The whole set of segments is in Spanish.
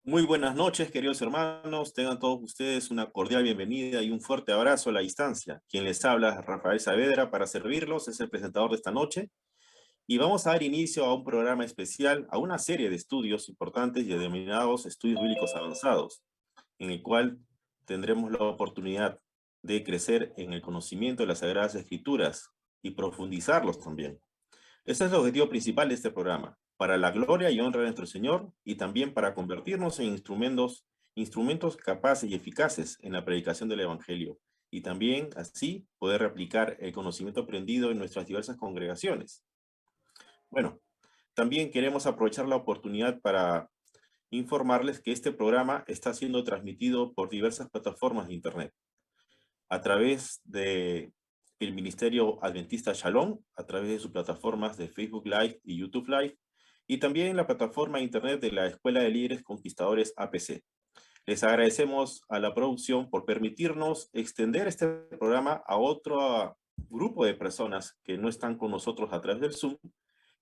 Muy buenas noches, queridos hermanos. Tengan todos ustedes una cordial bienvenida y un fuerte abrazo a la distancia. Quien les habla, Rafael Saavedra, para servirlos, es el presentador de esta noche. Y vamos a dar inicio a un programa especial, a una serie de estudios importantes y denominados estudios bíblicos avanzados, en el cual tendremos la oportunidad de crecer en el conocimiento de las Sagradas Escrituras y profundizarlos también. Ese es el objetivo principal de este programa, para la gloria y honra de nuestro Señor y también para convertirnos en instrumentos capaces y eficaces en la predicación del Evangelio y también así poder replicar el conocimiento aprendido en nuestras diversas congregaciones. Bueno, también queremos aprovechar la oportunidad para informarles que este programa está siendo transmitido por diversas plataformas de Internet a través de el Ministerio Adventista Shalom, a través de sus plataformas de Facebook Live y YouTube Live, y también la plataforma de Internet de la Escuela de Líderes Conquistadores APC. Les agradecemos a la producción por permitirnos extender este programa a otro grupo de personas que no están con nosotros a través del Zoom,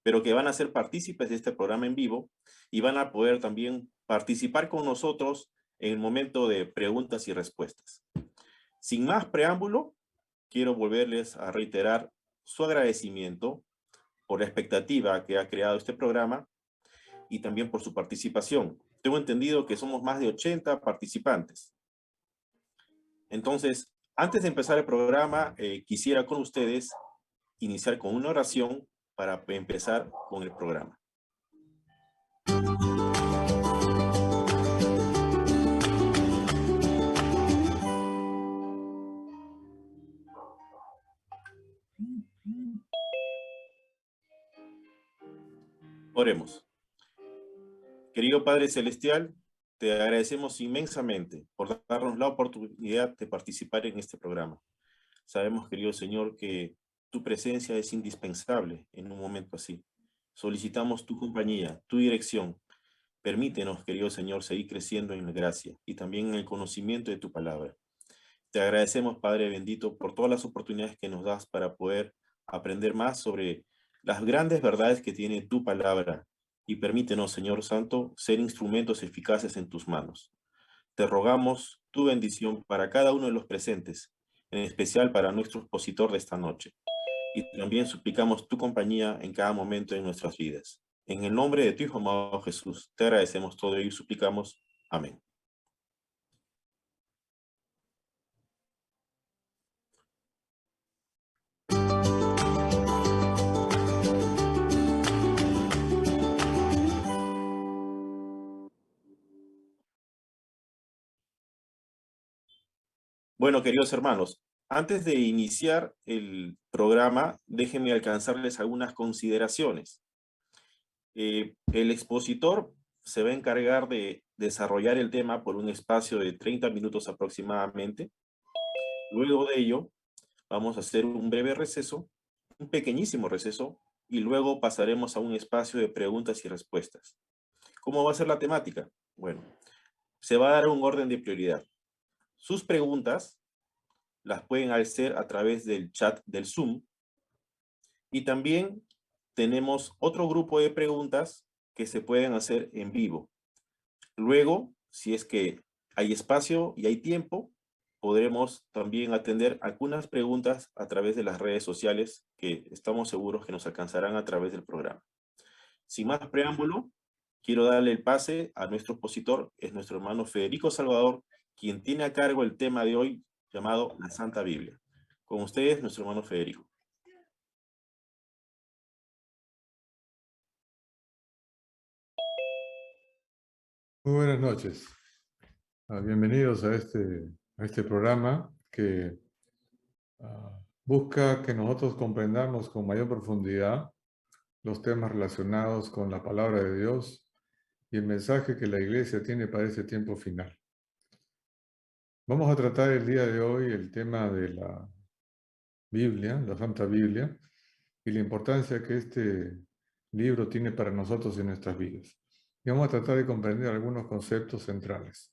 pero que van a ser partícipes de este programa en vivo y van a poder también participar con nosotros en el momento de preguntas y respuestas. Sin más preámbulo, quiero volverles a reiterar su agradecimiento por la expectativa que ha creado este programa y también por su participación. Tengo entendido que somos más de 80 participantes. Entonces, antes de empezar el programa, quisiera con ustedes iniciar con una oración para empezar con el programa. Oremos. Querido Padre Celestial, te agradecemos inmensamente por darnos la oportunidad de participar en este programa. Sabemos, querido Señor, que tu presencia es indispensable en un momento así. Solicitamos tu compañía, tu dirección. Permítenos, querido Señor, seguir creciendo en la gracia y también en el conocimiento de tu palabra. Te agradecemos, Padre bendito, por todas las oportunidades que nos das para poder aprender más sobre las grandes verdades que tiene tu palabra. Y permítenos, Señor Santo, ser instrumentos eficaces en tus manos. Te rogamos tu bendición para cada uno de los presentes, en especial para nuestro expositor de esta noche. Y también suplicamos tu compañía en cada momento de nuestras vidas. En el nombre de tu Hijo amado Jesús, te agradecemos todo y suplicamos. Amén. Bueno, queridos hermanos, antes de iniciar el programa, déjenme alcanzarles algunas consideraciones. El expositor se va a encargar de desarrollar el tema por un espacio de 30 minutos aproximadamente. Luego de ello, vamos a hacer un breve receso, un pequeñísimo receso, y luego pasaremos a un espacio de preguntas y respuestas. ¿Cómo va a ser la temática? Bueno, se va a dar un orden de prioridad. Sus preguntas las pueden hacer a través del chat del Zoom y también tenemos otro grupo de preguntas que se pueden hacer en vivo. Luego, si es que hay espacio y hay tiempo, podremos también atender algunas preguntas a través de las redes sociales que estamos seguros que nos alcanzarán a través del programa. Sin más preámbulo, quiero darle el pase a nuestro expositor, es nuestro hermano Federico Salvador, quien tiene a cargo el tema de hoy llamado la Santa Biblia. Con ustedes, nuestro hermano Federico. Muy buenas noches. Bienvenidos a este programa que busca que nosotros comprendamos con mayor profundidad los temas relacionados con la palabra de Dios y el mensaje que la Iglesia tiene para este tiempo final. Vamos a tratar el día de hoy el tema de la Biblia, la Santa Biblia, y la importancia que este libro tiene para nosotros en nuestras vidas. Y vamos a tratar de comprender algunos conceptos centrales.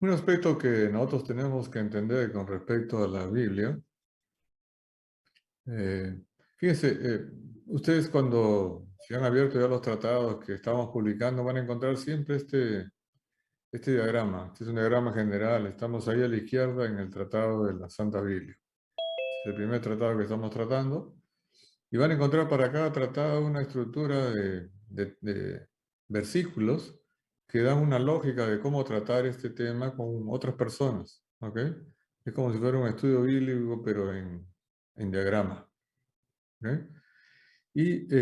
Un aspecto que nosotros tenemos que entender con respecto a la Biblia, eh, fíjense, ustedes cuando se han abierto ya los tratados que estamos publicando van a encontrar siempre este diagrama. Este es un diagrama general. Estamos ahí a la izquierda en el tratado de la Santa Biblia. Es el primer tratado que estamos tratando. Y van a encontrar para cada tratado una estructura de versículos que dan una lógica de cómo tratar este tema con otras personas. ¿Ok? Es como si fuera un estudio bíblico, pero en diagrama. ¿Ok? Y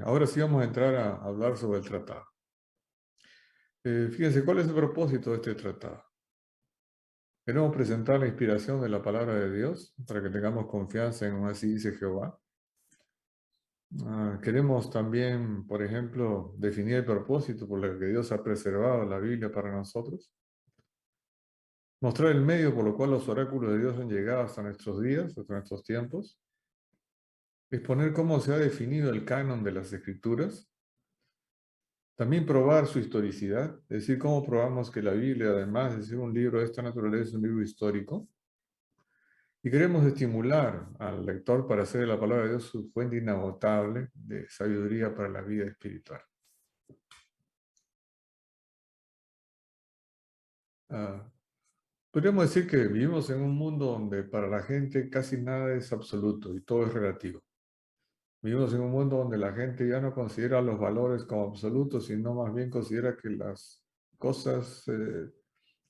ahora sí vamos a entrar a hablar sobre el tratado. Fíjense, ¿cuál es el propósito de este tratado? Queremos presentar la inspiración de la palabra de Dios para que tengamos confianza en un así dice Jehová. Queremos también, por ejemplo, definir el propósito por el que Dios ha preservado la Biblia para nosotros. Mostrar el medio por lo cual los oráculos de Dios han llegado hasta nuestros días, hasta nuestros tiempos. Exponer cómo se ha definido el canon de las Escrituras. También probar su historicidad, es decir, cómo probamos que la Biblia, además de ser un libro de esta naturaleza, es un libro histórico. Y queremos estimular al lector para hacer de la palabra de Dios su fuente inagotable de sabiduría para la vida espiritual. Podríamos decir que vivimos en un mundo donde para la gente casi nada es absoluto y todo es relativo. Vivimos en un mundo donde la gente ya no considera los valores como absolutos, sino más bien considera que las cosas,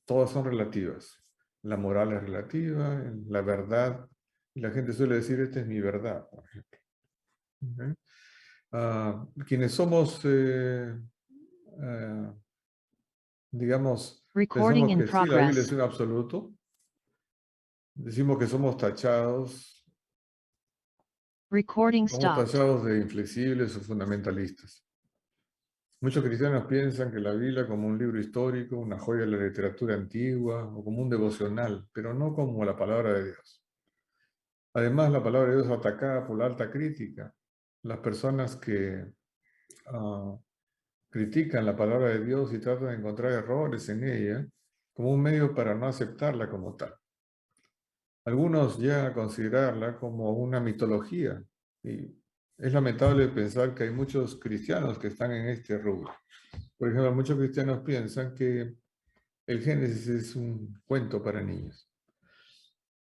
todas son relativas. La moral es relativa, la verdad, y la gente suele decir, esta es mi verdad, por ejemplo. Quienes somos, digamos, Recording pensamos in que sí, la Biblia es progress. un absoluto, decimos que somos tachados Recording stopped. de inflexibles o fundamentalistas. Muchos cristianos piensan que la Biblia como un libro histórico, una joya de la literatura antigua o como un devocional, pero no como la palabra de Dios. Además, la palabra de Dios es atacada por la alta crítica. Las personas que critican la palabra de Dios y tratan de encontrar errores en ella como un medio para no aceptarla como tal. Algunos llegan a considerarla como una mitología y es lamentable pensar que hay muchos cristianos que están en este rubro. Por ejemplo, muchos cristianos piensan que el Génesis es un cuento para niños.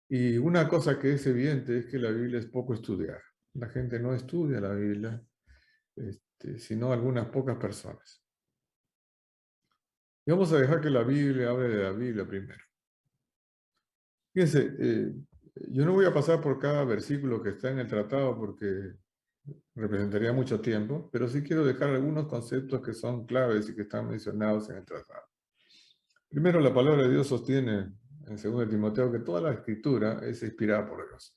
Y una cosa que es evidente es que la Biblia es poco estudiada. La gente no estudia la Biblia, sino algunas pocas personas. Y vamos a dejar que la Biblia hable de la Biblia primero. Fíjense, yo no voy a pasar por cada versículo que está en el tratado porque representaría mucho tiempo, pero sí quiero dejar algunos conceptos que son claves y que están mencionados en el tratado. Primero, la palabra de Dios sostiene en 2 Timoteo que toda la escritura es inspirada por Dios.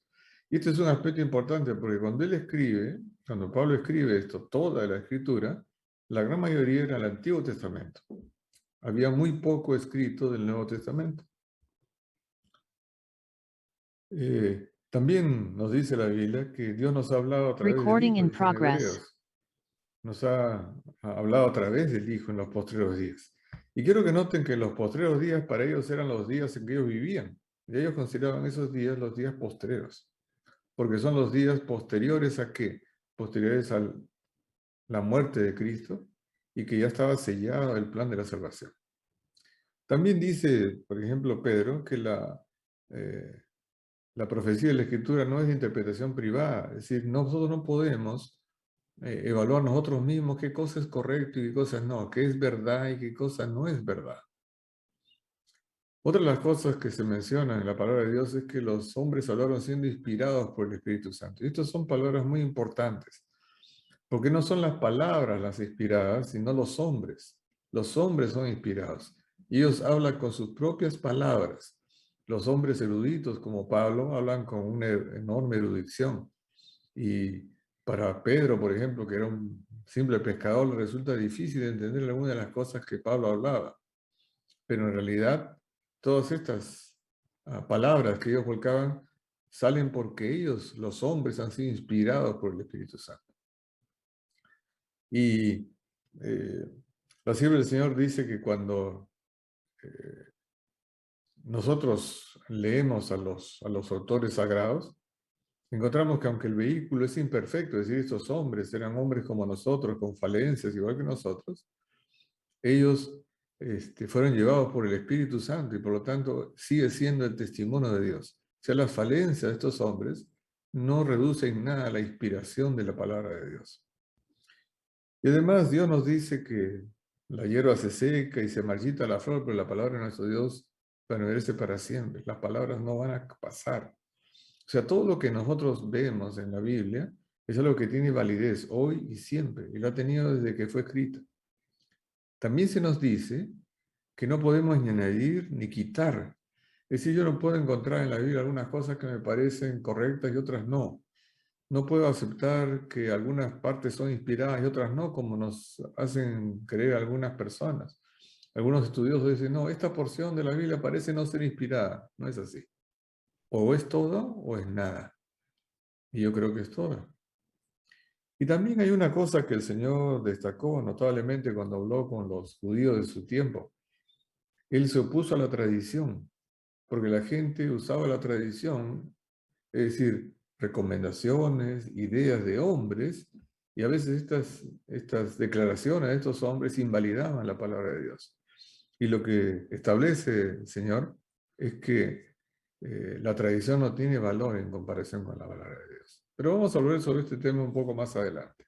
Y este es un aspecto importante porque cuando Pablo escribe esto, toda la escritura, la gran mayoría era el Antiguo Testamento. Había muy poco escrito del Nuevo Testamento. También nos dice la Biblia que Dios nos ha hablado a través del Recording Hijo, in dice en progress. Hebreos. Nos ha hablado a través del Hijo en los postreros días. Y quiero que noten que los postreros días para ellos eran los días en que ellos vivían. Y ellos consideraban esos días los días postreros. Porque son los días posteriores ¿a qué? Posteriores a la muerte de Cristo y que ya estaba sellado el plan de la salvación. También dice, por ejemplo, Pedro, que la profecía de la Escritura no es de interpretación privada. Es decir, nosotros no podemos evaluar nosotros mismos qué cosa es correcto y qué cosa no, qué es verdad y qué cosa no es verdad. Otra de las cosas que se mencionan en la palabra de Dios es que los hombres hablaron siendo inspirados por el Espíritu Santo. Y estas son palabras muy importantes, porque no son las palabras las inspiradas, sino los hombres. Los hombres son inspirados. Ellos hablan con sus propias palabras. Los hombres eruditos como Pablo hablan con una enorme erudición. Y para Pedro, por ejemplo, que era un simple pescador, le resulta difícil entender algunas de las cosas que Pablo hablaba. Pero en realidad, todas estas palabras que ellos volcaban salen porque ellos, los hombres, han sido inspirados por el Espíritu Santo. Y la sierva del Señor dice que cuando nosotros leemos a los autores sagrados, encontramos que aunque el vehículo es imperfecto, es decir, estos hombres eran hombres como nosotros, con falencias igual que nosotros, ellos fueron llevados por el Espíritu Santo y por lo tanto sigue siendo el testimonio de Dios. O sea, las falencias de estos hombres no reducen nada a la inspiración de la palabra de Dios. Y además Dios nos dice que la hierba se seca y se marchita la flor, pero la palabra de nuestro Dios permanece para siempre. Las palabras no van a pasar. O sea, todo lo que nosotros vemos en la Biblia es algo que tiene validez hoy y siempre, y lo ha tenido desde que fue escrita. También se nos dice que no podemos ni añadir ni quitar. Es decir, yo no puedo encontrar en la Biblia algunas cosas que me parecen correctas y otras no. No puedo aceptar que algunas partes son inspiradas y otras no, como nos hacen creer algunas personas. Algunos estudiosos dicen, no, esta porción de la Biblia parece no ser inspirada. No es así. O es todo o es nada. Y yo creo que es toda. Y también hay una cosa que el Señor destacó notablemente cuando habló con los judíos de su tiempo. Él se opuso a la tradición, porque la gente usaba la tradición, es decir, recomendaciones, ideas de hombres, y a veces estas declaraciones de estos hombres invalidaban la palabra de Dios. Y lo que establece el Señor es que la tradición no tiene valor en comparación con la palabra de Dios. Pero vamos a hablar sobre este tema un poco más adelante.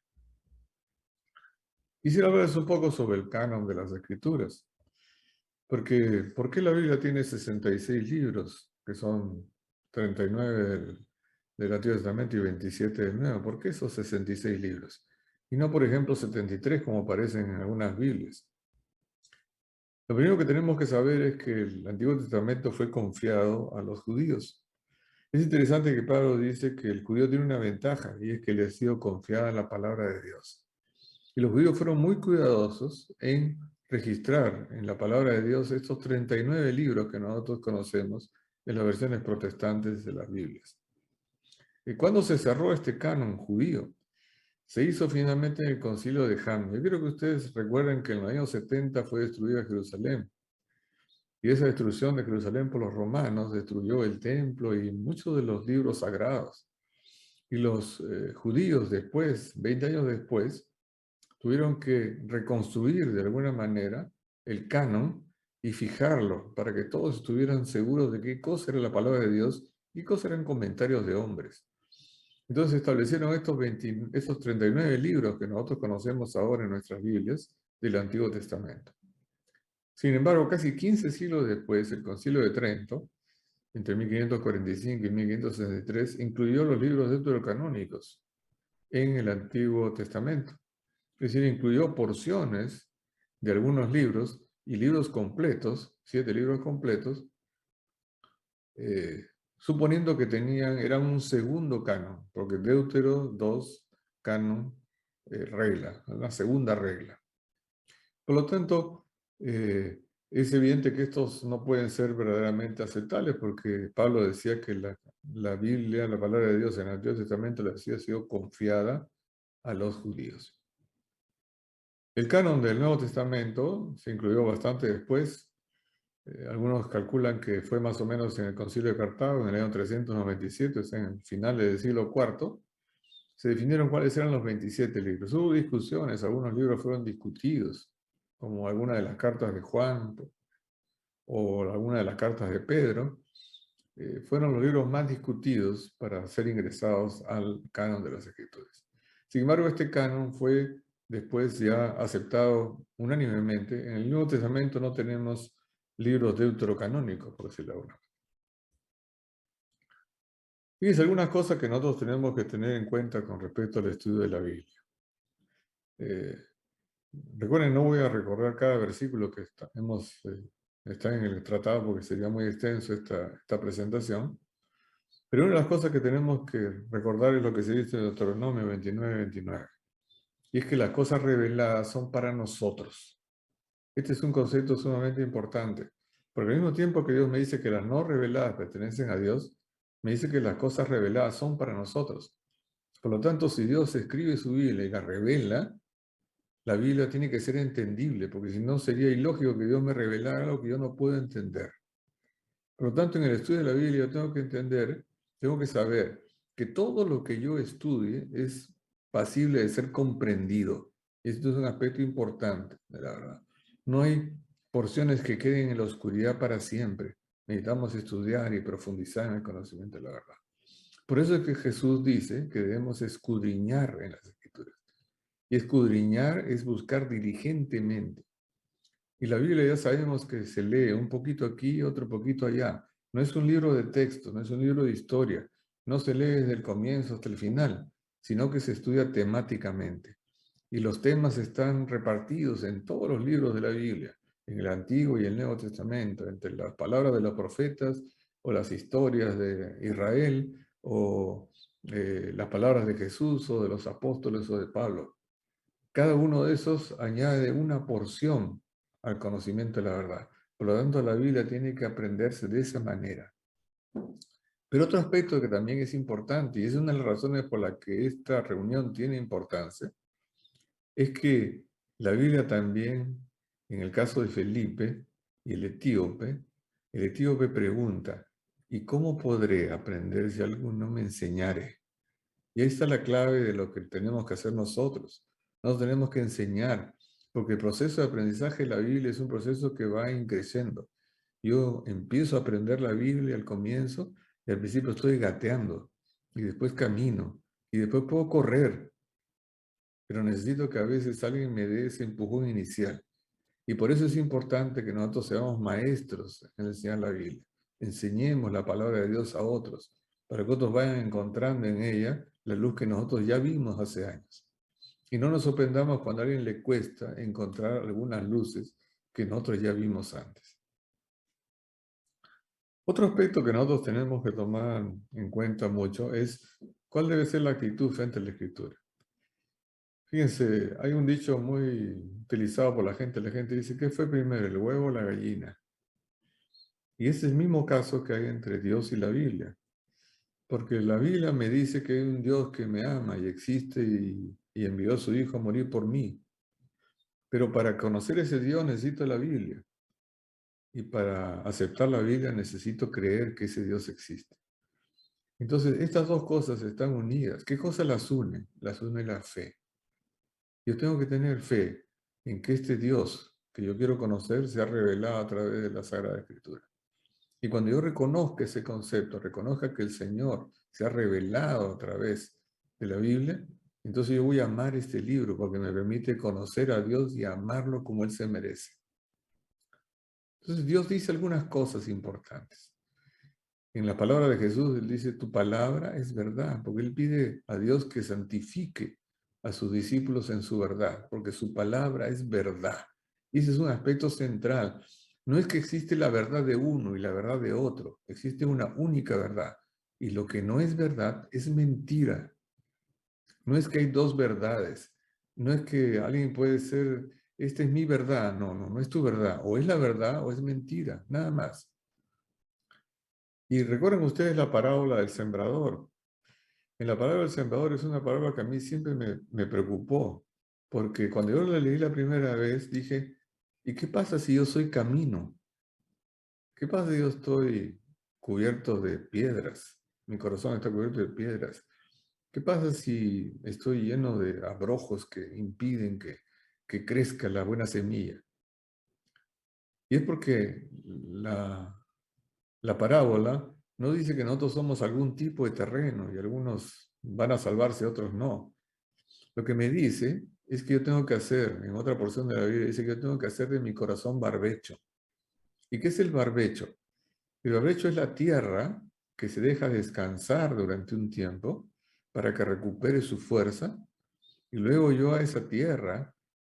Quisiera hablarles un poco sobre el canon de las Escrituras. Porque, ¿por qué la Biblia tiene 66 libros, que son 39 del Antiguo Testamento y 27 del Nuevo? ¿Por qué esos 66 libros? Y no, por ejemplo, 73 como aparecen en algunas Biblias. Lo primero que tenemos que saber es que el Antiguo Testamento fue confiado a los judíos. Es interesante que Pablo dice que el judío tiene una ventaja y es que le ha sido confiada la palabra de Dios. Y los judíos fueron muy cuidadosos en registrar en la palabra de Dios estos 39 libros que nosotros conocemos en las versiones protestantes de las Biblias. ¿Y cuándo se cerró este canon judío? Se hizo finalmente en el concilio de Ham. Yo quiero que ustedes recuerden que en los años 70 fue destruida Jerusalén. Y esa destrucción de Jerusalén por los romanos destruyó el templo y muchos de los libros sagrados. Y los judíos después, 20 años después, tuvieron que reconstruir de alguna manera el canon y fijarlo para que todos estuvieran seguros de qué cosa era la palabra de Dios y qué cosa eran comentarios de hombres. Entonces establecieron estos 39 libros que nosotros conocemos ahora en nuestras Biblias del Antiguo Testamento. Sin embargo, casi 15 siglos después, el Concilio de Trento, entre 1545 y 1563, incluyó los libros deuterocanónicos en el Antiguo Testamento. Es decir, incluyó porciones de algunos libros y libros completos, 7 libros completos, suponiendo que eran un segundo canon, porque Deutero 2, canon, regla, una segunda regla. Por lo tanto, es evidente que estos no pueden ser verdaderamente aceptables, porque Pablo decía que la Biblia, la palabra de Dios en el Antiguo Testamento, le había sido confiada a los judíos. El canon del Nuevo Testamento se incluyó bastante después. Algunos calculan que fue más o menos en el Concilio de Cartago, en el año 397, o sea, en finales del siglo IV, se definieron cuáles eran los 27 libros. Hubo discusiones, algunos libros fueron discutidos, como alguna de las cartas de Juan o alguna de las cartas de Pedro. Fueron los libros más discutidos para ser ingresados al canon de las Escrituras. Sin embargo, este canon fue después ya aceptado unánimemente. En el Nuevo Testamento no tenemos libros deuterocanónicos, por decirlo de alguna manera. Fíjense algunas cosas que nosotros tenemos que tener en cuenta con respecto al estudio de la Biblia. Recuerden, no voy a recorrer cada versículo que está en el tratado porque sería muy extenso esta presentación. Pero una de las cosas que tenemos que recordar es lo que se dice en Deuteronomio 29:29. Y es que las cosas reveladas son para nosotros. Este es un concepto sumamente importante. Porque al mismo tiempo que Dios me dice que las no reveladas pertenecen a Dios, me dice que las cosas reveladas son para nosotros. Por lo tanto, si Dios escribe su Biblia y la revela, la Biblia tiene que ser entendible, porque si no sería ilógico que Dios me revelara algo que yo no puedo entender. Por lo tanto, en el estudio de la Biblia yo tengo que entender, tengo que saber que todo lo que yo estudie es pasible de ser comprendido. Esto es un aspecto importante, de la verdad. No hay porciones que queden en la oscuridad para siempre. Necesitamos estudiar y profundizar en el conocimiento de la verdad. Por eso es que Jesús dice que debemos escudriñar en las Escrituras. Y escudriñar es buscar diligentemente. Y la Biblia ya sabemos que se lee un poquito aquí, otro poquito allá. No es un libro de texto, no es un libro de historia. No se lee desde el comienzo hasta el final, sino que se estudia temáticamente. Y los temas están repartidos en todos los libros de la Biblia, en el Antiguo y el Nuevo Testamento, entre las palabras de los profetas o las historias de Israel o las palabras de Jesús o de los apóstoles o de Pablo. Cada uno de esos añade una porción al conocimiento de la verdad. Por lo tanto, la Biblia tiene que aprenderse de esa manera. Pero otro aspecto que también es importante, y es una de las razones por las que esta reunión tiene importancia, es que la Biblia también, en el caso de Felipe y el etíope pregunta, ¿y cómo podré aprender si alguno me enseñare? Y ahí está la clave de lo que tenemos que hacer nosotros. Nos tenemos que enseñar, porque el proceso de aprendizaje de la Biblia es un proceso que va creciendo. Yo empiezo a aprender la Biblia al comienzo y al principio estoy gateando y después camino y después puedo correr, pero necesito que a veces alguien me dé ese empujón inicial. Y por eso es importante que nosotros seamos maestros en enseñar la Biblia. Enseñemos la palabra de Dios a otros, para que otros vayan encontrando en ella la luz que nosotros ya vimos hace años. Y no nos sorprendamos cuando a alguien le cuesta encontrar algunas luces que nosotros ya vimos antes. Otro aspecto que nosotros tenemos que tomar en cuenta mucho es cuál debe ser la actitud frente a la Escritura. Fíjense, hay un dicho muy utilizado por la gente. La gente dice, ¿qué fue primero, el huevo o la gallina? Y es el mismo caso que hay entre Dios y la Biblia. Porque la Biblia me dice que hay un Dios que me ama y existe y envió a su Hijo a morir por mí. Pero para conocer ese Dios necesito la Biblia. Y para aceptar la Biblia necesito creer que ese Dios existe. Entonces, estas dos cosas están unidas. ¿Qué cosa las une? Las une la fe. Yo tengo que tener fe en que este Dios que yo quiero conocer se ha revelado a través de la Sagrada Escritura. Y cuando yo reconozca ese concepto, reconozca que el Señor se ha revelado a través de la Biblia, entonces yo voy a amar este libro porque me permite conocer a Dios y amarlo como Él se merece. Entonces Dios dice algunas cosas importantes. En la palabra de Jesús, Él dice, tu palabra es verdad, porque Él pide a Dios que santifique a sus discípulos en su verdad, porque su palabra es verdad. Y ese es un aspecto central. No es que existe la verdad de uno y la verdad de otro, existe una única verdad. Y lo que no es verdad es mentira. No es que hay dos verdades. No es que alguien puede ser, esta es mi verdad. No, no, no es tu verdad. O es la verdad o es mentira, nada más. Y recuerden ustedes la parábola del sembrador. En la parábola del sembrador es una parábola que a mí siempre me preocupó, porque cuando yo la leí la primera vez dije, ¿y qué pasa si yo soy camino? ¿Qué pasa si yo estoy cubierto de piedras? Mi corazón está cubierto de piedras. ¿Qué pasa si estoy lleno de abrojos que impiden que crezca la buena semilla? Y es porque la parábola no dice que nosotros somos algún tipo de terreno y algunos van a salvarse, otros no. Lo que me dice es que yo tengo que hacer, en otra porción de la Biblia dice que yo tengo que hacer de mi corazón barbecho. ¿Y qué es el barbecho? El barbecho es la tierra que se deja descansar durante un tiempo para que recupere su fuerza y luego yo a esa tierra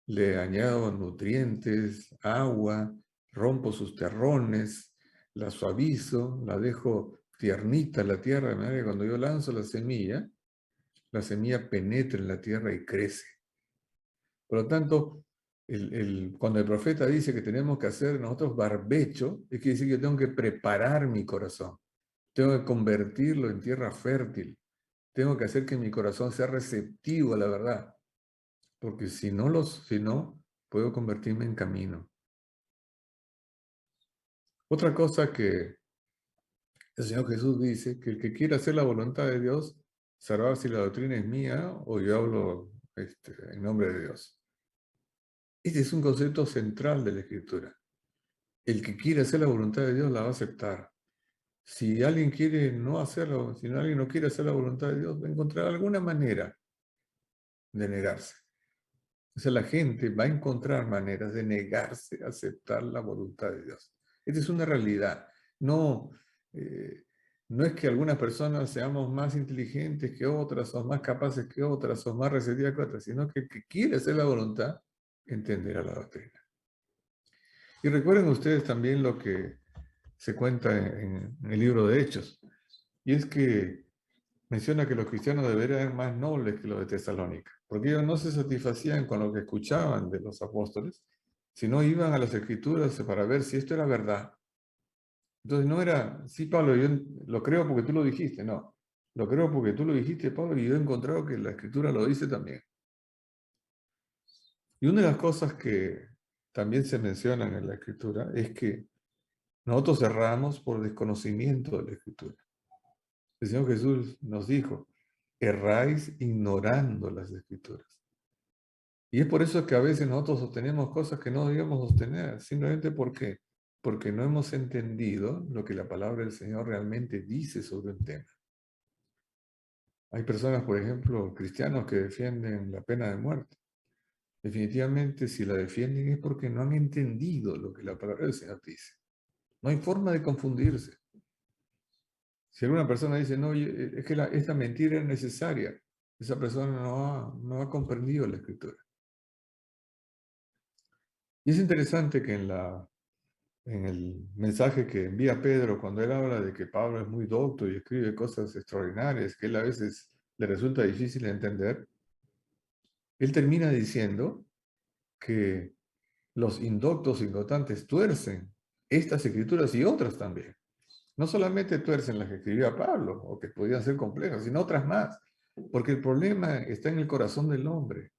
le añado nutrientes, agua, rompo sus terrones, la suavizo, la dejo tiernita la tierra, de manera que cuando yo lanzo la semilla penetra en la tierra y crece. Por lo tanto, cuando el profeta dice que tenemos que hacer nosotros barbecho, es que decir que yo tengo que preparar mi corazón, tengo que convertirlo en tierra fértil, tengo que hacer que mi corazón sea receptivo a la verdad, porque si no, puedo convertirme en camino. Otra cosa que El Señor Jesús dice que el que quiera hacer la voluntad de Dios sabrá si la doctrina es mía o yo hablo en nombre de Dios. Este es un concepto central de la Escritura. El que quiere hacer la voluntad de Dios la va a aceptar. Si alguien quiere no hacerlo, si alguien no quiere hacer la voluntad de Dios, va a encontrar alguna manera de negarse. O sea, la gente va a encontrar maneras de negarse a aceptar la voluntad de Dios. Esta es una realidad. No, no es que algunas personas seamos más inteligentes que otras, o más capaces que otras, o más receptivas que otras, sino que el que quiere hacer la voluntad entenderá la doctrina. Y recuerden ustedes también lo que se cuenta en el libro de Hechos, y es que menciona que los cristianos deberían ser más nobles que los de Tesalónica, porque ellos no se satisfacían con lo que escuchaban de los apóstoles, sino iban a las escrituras para ver si esto era verdad. Entonces no era, sí, Pablo, yo lo creo porque tú lo dijiste, no. Lo creo porque tú lo dijiste, Pablo, y yo he encontrado que la escritura lo dice también. Y una de las cosas que también se mencionan en la escritura es que nosotros erramos por desconocimiento de la escritura. El Señor Jesús nos dijo, erráis ignorando las escrituras. Y es por eso que a veces nosotros sostenemos cosas que no debíamos sostener, simplemente porque no hemos entendido lo que la palabra del Señor realmente dice sobre un tema. Hay personas, por ejemplo, cristianos que defienden la pena de muerte. Definitivamente, si la defienden es porque no han entendido lo que la palabra del Señor dice. No hay forma de confundirse. Si alguna persona dice, no, es que esta mentira es necesaria, esa persona no ha comprendido la escritura. Y es interesante que en el mensaje que envía Pedro, cuando él habla de que Pablo es muy docto y escribe cosas extraordinarias que él a veces le resulta difícil de entender, él termina diciendo que los indoctos ignorantes tuercen estas escrituras y otras también. No solamente tuercen las que escribía Pablo, o que podían ser complejas, sino otras más. Porque el problema está en el corazón del hombre.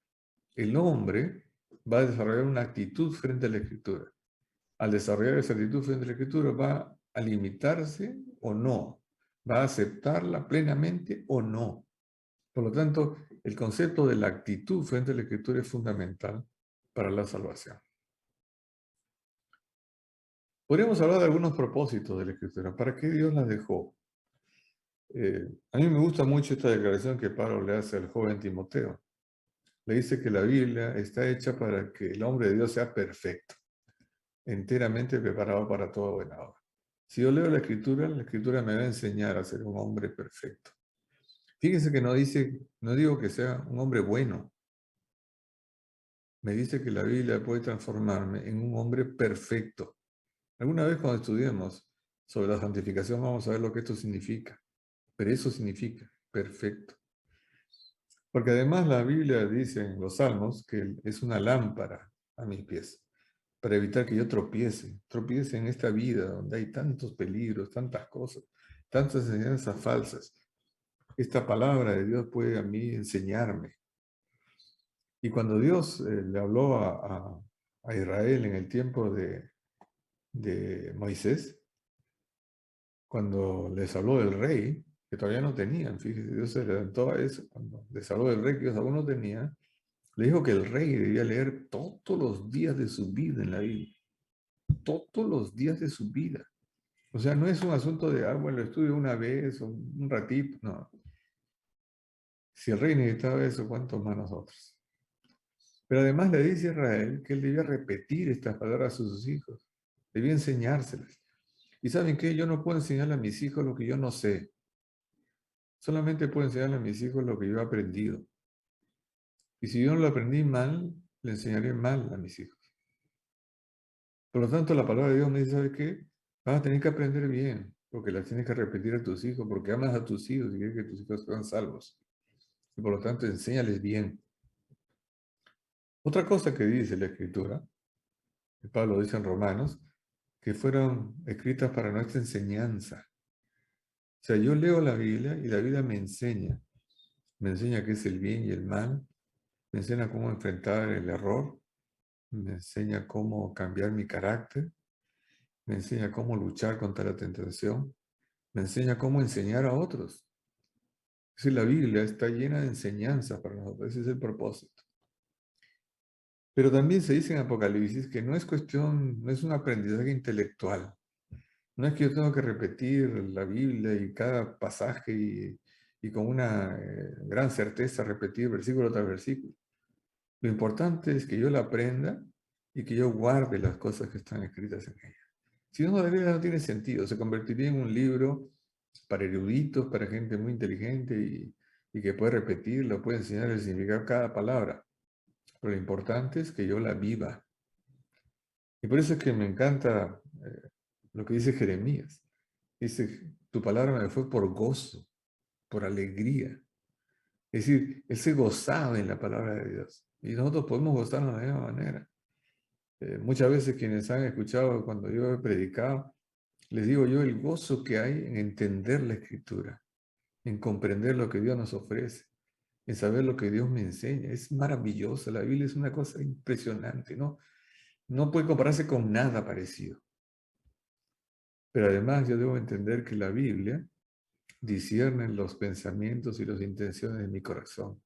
El hombre va a desarrollar una actitud frente a la escritura. Al desarrollar esa actitud frente a la escritura, va a limitarse o no. Va a aceptarla plenamente o no. Por lo tanto, el concepto de la actitud frente a la escritura es fundamental para la salvación. Podríamos hablar de algunos propósitos de la escritura. ¿Para qué Dios las dejó? A mí me gusta mucho esta declaración que Pablo le hace al joven Timoteo. Le dice que la Biblia está hecha para que el hombre de Dios sea perfecto, enteramente preparado para toda buena obra. Si yo leo la escritura me va a enseñar a ser un hombre perfecto. Fíjense que no digo que sea un hombre bueno. Me dice que la Biblia puede transformarme en un hombre perfecto. Alguna vez cuando estudiemos sobre la santificación vamos a ver lo que esto significa. Pero eso significa perfecto. Porque además la Biblia dice en los Salmos que es una lámpara a mis pies, para evitar que yo tropiece en esta vida donde hay tantos peligros, tantas cosas, tantas enseñanzas falsas. Esta palabra de Dios puede a mí enseñarme. Y cuando Dios le habló a Israel en el tiempo de Moisés, cuando les habló del rey, que todavía no tenían, fíjese, Dios se levantó a eso, cuando les habló del rey que ellos aún no tenían, le dijo que el rey debía leer todos los días de su vida en la Biblia. Todos los días de su vida. O sea, no es un asunto de, bueno, lo estudio una vez o un ratito, no. Si el rey necesitaba eso, ¿cuántos más nosotros? Pero además le dice a Israel que él debía repetir estas palabras a sus hijos. Debía enseñárselas. ¿Y saben qué? Yo no puedo enseñarle a mis hijos lo que yo no sé. Solamente puedo enseñarle a mis hijos lo que yo he aprendido. Y si yo no lo aprendí mal, le enseñaré mal a mis hijos. Por lo tanto, la palabra de Dios me dice, ¿sabes qué? Vas a tener que aprender bien, porque las tienes que repetir a tus hijos, porque amas a tus hijos y quieres que tus hijos sean salvos. Y por lo tanto, enséñales bien. Otra cosa que dice la Escritura, que Pablo dice en Romanos, que fueron escritas para nuestra enseñanza. O sea, yo leo la Biblia y la Biblia me enseña. Me enseña qué es el bien y el mal. Me enseña cómo enfrentar el error. Me enseña cómo cambiar mi carácter. Me enseña cómo luchar contra la tentación. me enseña cómo enseñar a otros. Es decir, la Biblia está llena de enseñanzas para nosotros, ese es el propósito. Pero también se dice en Apocalipsis que no es cuestión, no es un aprendizaje intelectual. No es que yo tengo que repetir la Biblia y cada pasaje y con una gran certeza repetir versículo tras versículo. Lo importante es que yo la aprenda y que yo guarde las cosas que están escritas en ella. Si no, la Biblia no tiene sentido. Se convertiría en un libro para eruditos, para gente muy inteligente y que puede repetirlo, puede enseñar el significado de cada palabra. Pero lo importante es que yo la viva. Y por eso es que me encanta lo que dice Jeremías. Dice, tu palabra me fue por gozo, por alegría. Es decir, él se gozaba en la palabra de Dios. Y nosotros podemos gozarnos de la misma manera. Muchas veces quienes han escuchado cuando yo he predicado, les digo yo el gozo que hay en entender la Escritura, en comprender lo que Dios nos ofrece, en saber lo que Dios me enseña. Es maravilloso. La Biblia es una cosa impresionante, ¿no? No puede compararse con nada parecido. Pero además yo debo entender que la Biblia discierne los pensamientos y las intenciones de mi corazón.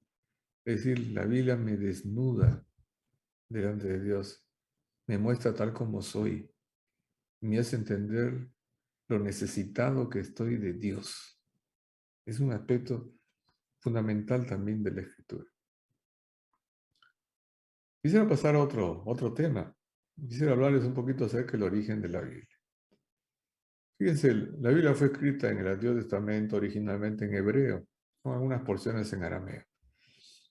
Es decir, la Biblia me desnuda delante de Dios, me muestra tal como soy, me hace entender lo necesitado que estoy de Dios. Es un aspecto fundamental también de la Escritura. Quisiera pasar a otro tema. Quisiera hablarles un poquito acerca del origen de la Biblia. Fíjense, la Biblia fue escrita en el Antiguo Testamento originalmente en hebreo, con algunas porciones en arameo,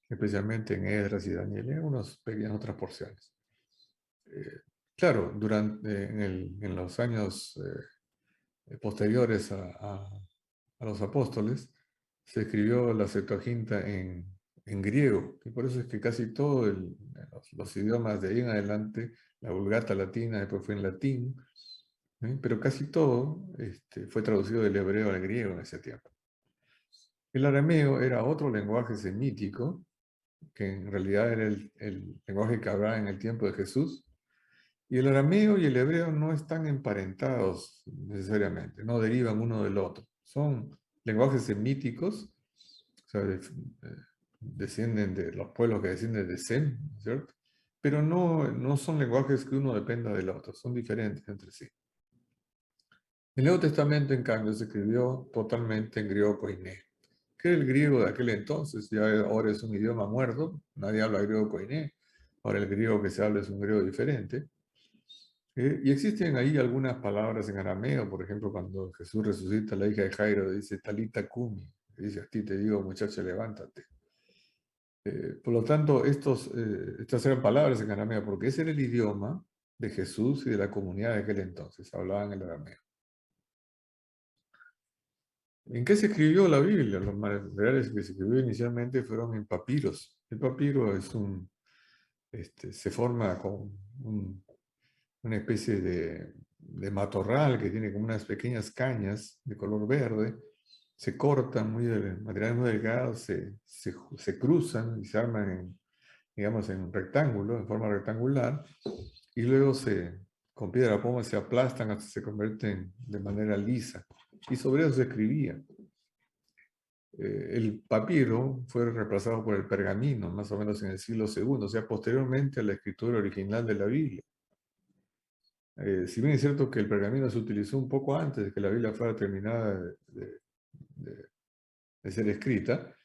especialmente en Esdras y Daniel, y algunas pequeñas otras porciones. Claro, en los años posteriores a los apóstoles, se escribió la Septuaginta en griego, y por eso es que casi todos los idiomas de ahí en adelante, la Vulgata latina, después fue en latín, pero casi todo fue traducido del hebreo al griego en ese tiempo. El arameo era otro lenguaje semítico, que en realidad era el lenguaje que hablaba en el tiempo de Jesús, y el arameo y el hebreo no están emparentados necesariamente, no derivan uno del otro. Son lenguajes semíticos, o sea, descienden de los pueblos que descienden de Sem, ¿cierto? Pero no son lenguajes que uno dependa del otro, son diferentes entre sí. El Nuevo Testamento, en cambio, se escribió totalmente en griego koiné, que era el griego de aquel entonces. Ya ahora es un idioma muerto, nadie habla griego koiné. Ahora el griego que se habla es un griego diferente. Y existen ahí algunas palabras en arameo, por ejemplo, cuando Jesús resucita a la hija de Jairo, dice talita kumi, dice a ti te digo, muchacha, levántate. Por lo tanto, estas eran palabras en arameo, porque ese era el idioma de Jesús y de la comunidad de aquel entonces, hablaban el arameo. ¿En qué se escribió la Biblia? Los materiales que se escribió inicialmente fueron en papiros. El papiro se forma con una especie de matorral que tiene como unas pequeñas cañas de color verde, se cortan materiales muy delgados, se cruzan y se arman digamos, en rectángulo, en forma rectangular, y luego con piedra poma se aplastan hasta que se convierten de manera lisa. Y sobre eso se escribía. El papiro fue reemplazado por el pergamino, más o menos en el siglo II, o sea, posteriormente a la escritura original de la Biblia. Si bien es cierto que el pergamino se utilizó un poco antes de que la Biblia fuera terminada de ser escrita,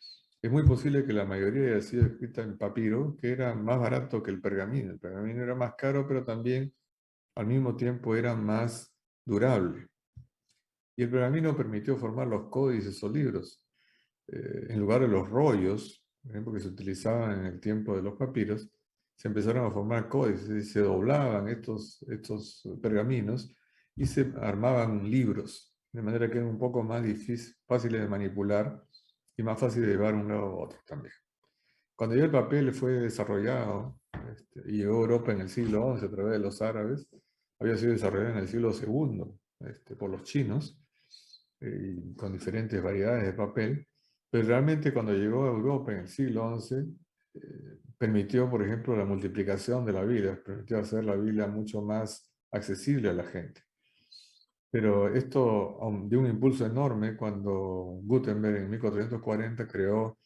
es muy posible que la mayoría haya sido escrita en papiro, que era más barato que el pergamino. El pergamino era más caro, pero también al mismo tiempo era más durable. Y el pergamino permitió formar los códices o libros. En lugar de los rollos, por ejemplo, que se utilizaban en el tiempo de los papiros, se empezaron a formar códices y se doblaban estos pergaminos y se armaban libros, de manera que eran un poco más fáciles de manipular y más fácil de llevar de un lado a otro también. Cuando ya el papel fue desarrollado y llegó a Europa en el siglo XI a través de los árabes, había sido desarrollado en el siglo II por los chinos, con diferentes variedades de papel, pero realmente cuando llegó a Europa en el siglo XI, permitió, por ejemplo, la multiplicación de la Biblia, permitió hacer la Biblia mucho más accesible a la gente. Pero esto dio un impulso enorme cuando Gutenberg en 1440 creó,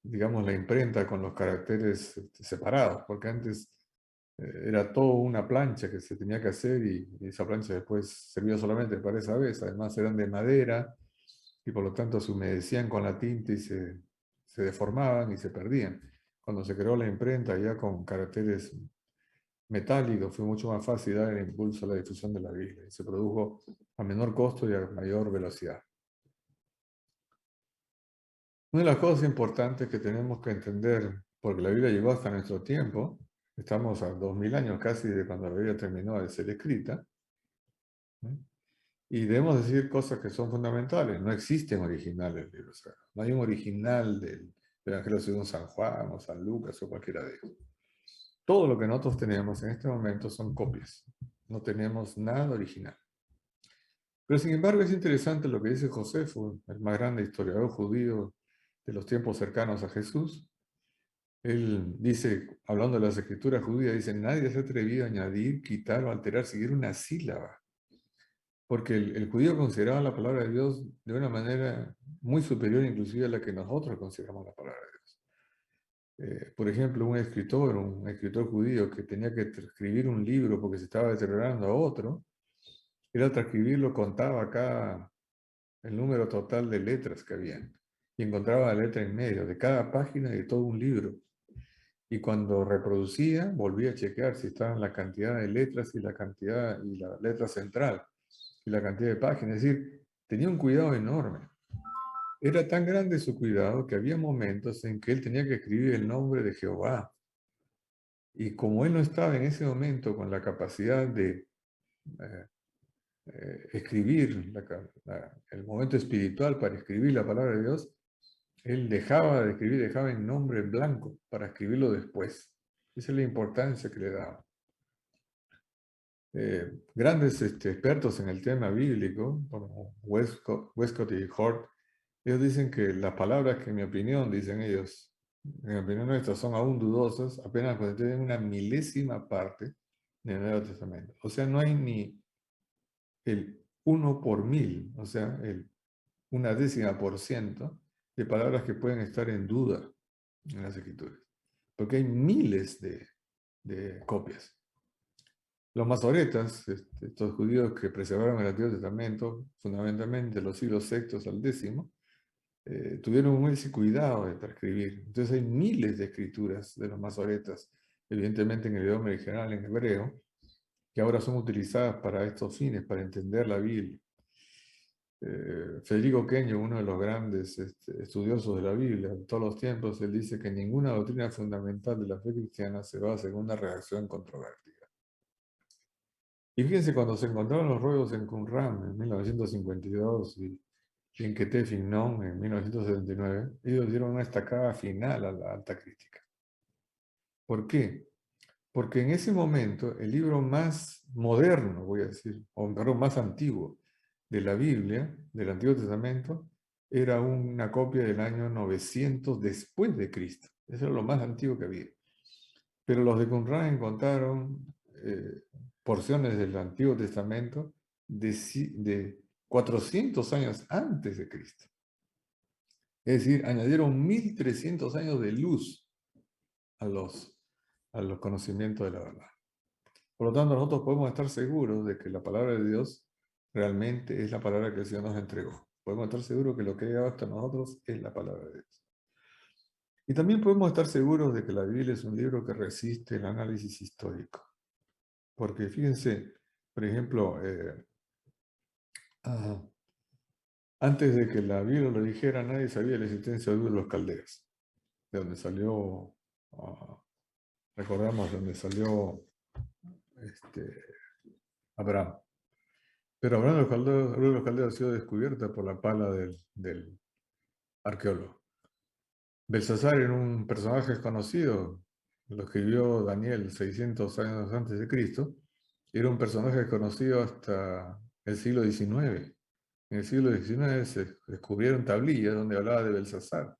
digamos, la imprenta con los caracteres separados, porque antes era todo una plancha que se tenía que hacer y esa plancha después servía solamente para esa vez. Además eran de madera y por lo tanto se humedecían con la tinta y se deformaban y se perdían. Cuando se creó la imprenta ya con caracteres metálicos fue mucho más fácil dar el impulso a la difusión de la Biblia y se produjo a menor costo y a mayor velocidad. Una de las cosas importantes que tenemos que entender, porque la Biblia llegó hasta nuestro tiempo, estamos a 2000 años casi de cuando la Biblia terminó de ser escrita, ¿no? Y debemos decir cosas que son fundamentales. No existen originales libros sagrados. No hay un original del Evangelio según San Juan o San Lucas o cualquiera de ellos. Todo lo que nosotros tenemos en este momento son copias. No tenemos nada original. Pero sin embargo es interesante lo que dice Josefo, el más grande historiador judío de los tiempos cercanos a Jesús. Él dice, hablando de las escrituras judías, dice, nadie se ha atrevido a añadir, quitar o alterar siquiera una sílaba. Porque el judío consideraba la palabra de Dios de una manera muy superior inclusive a la que nosotros consideramos la palabra de Dios. Por ejemplo, un escritor judío que tenía que transcribir un libro porque se estaba deteriorando a otro, él al transcribirlo contaba acá el número total de letras que habían y encontraba la letra en medio de cada página de todo un libro. Y cuando reproducía, volvía a chequear si estaban la cantidad de letras y la cantidad y la letra central y la cantidad de páginas. Es decir, tenía un cuidado enorme. Era tan grande su cuidado que había momentos en que él tenía que escribir el nombre de Jehová. Y como él no estaba en ese momento con la capacidad de eh, escribir el momento espiritual para escribir la palabra de Dios, él dejaba de escribir, dejaba el nombre en blanco para escribirlo después. Esa es la importancia que le daba. Grandes expertos en el tema bíblico, como Westcott y Hort, ellos dicen que las palabras que en mi opinión, dicen ellos, en mi opinión nuestra, son aún dudosas, apenas cuando tienen una milésima parte del Nuevo Testamento. O sea, no hay ni el 1 por 1000, o sea, una décima por ciento de palabras que pueden estar en duda en las Escrituras. Porque hay miles de copias. Los masoretas, estos judíos que preservaron el Antiguo Testamento, fundamentalmente los siglos VI al X, tuvieron ese cuidado de transcribir. Entonces hay miles de escrituras de los masoretas, evidentemente en el idioma original, en hebreo, que ahora son utilizadas para estos fines, para entender la Biblia. Federico Kenyo, uno de los grandes estudiosos de la Biblia de todos los tiempos, él dice que ninguna doctrina fundamental de la fe cristiana se basa en una reacción controvertida. Y fíjense, cuando se encontraron los ruegos en Qumran en 1952 y en Ketefignon en 1979, ellos dieron una estacada final a la alta crítica. ¿Por qué? Porque en ese momento el libro más moderno, voy a decir, o perdón, más antiguo de la Biblia, del Antiguo Testamento, era una copia del año 900 después de Cristo. Eso era lo más antiguo que había. Pero los de Qumran encontraron porciones del Antiguo Testamento de 400 años antes de Cristo. Es decir, añadieron 1300 años de luz a los conocimientos de la verdad. Por lo tanto, nosotros podemos estar seguros de que la palabra de Dios realmente es la palabra que el Señor nos entregó. Podemos estar seguros que lo que ha llegado hasta nosotros es la palabra de Dios. Y también podemos estar seguros de que la Biblia es un libro que resiste el análisis histórico. Porque fíjense, por ejemplo, antes de que la Biblia lo dijera, nadie sabía la existencia de los caldeos, de donde salió, recordamos, de donde salió Abraham. Pero Abraham de los caldeos ha sido descubierta por la pala del arqueólogo. Belsasar era un personaje desconocido, lo escribió Daniel 600 años antes de Cristo, era un personaje desconocido hasta el siglo XIX. En el siglo XIX se descubrieron tablillas donde hablaba de Belsasar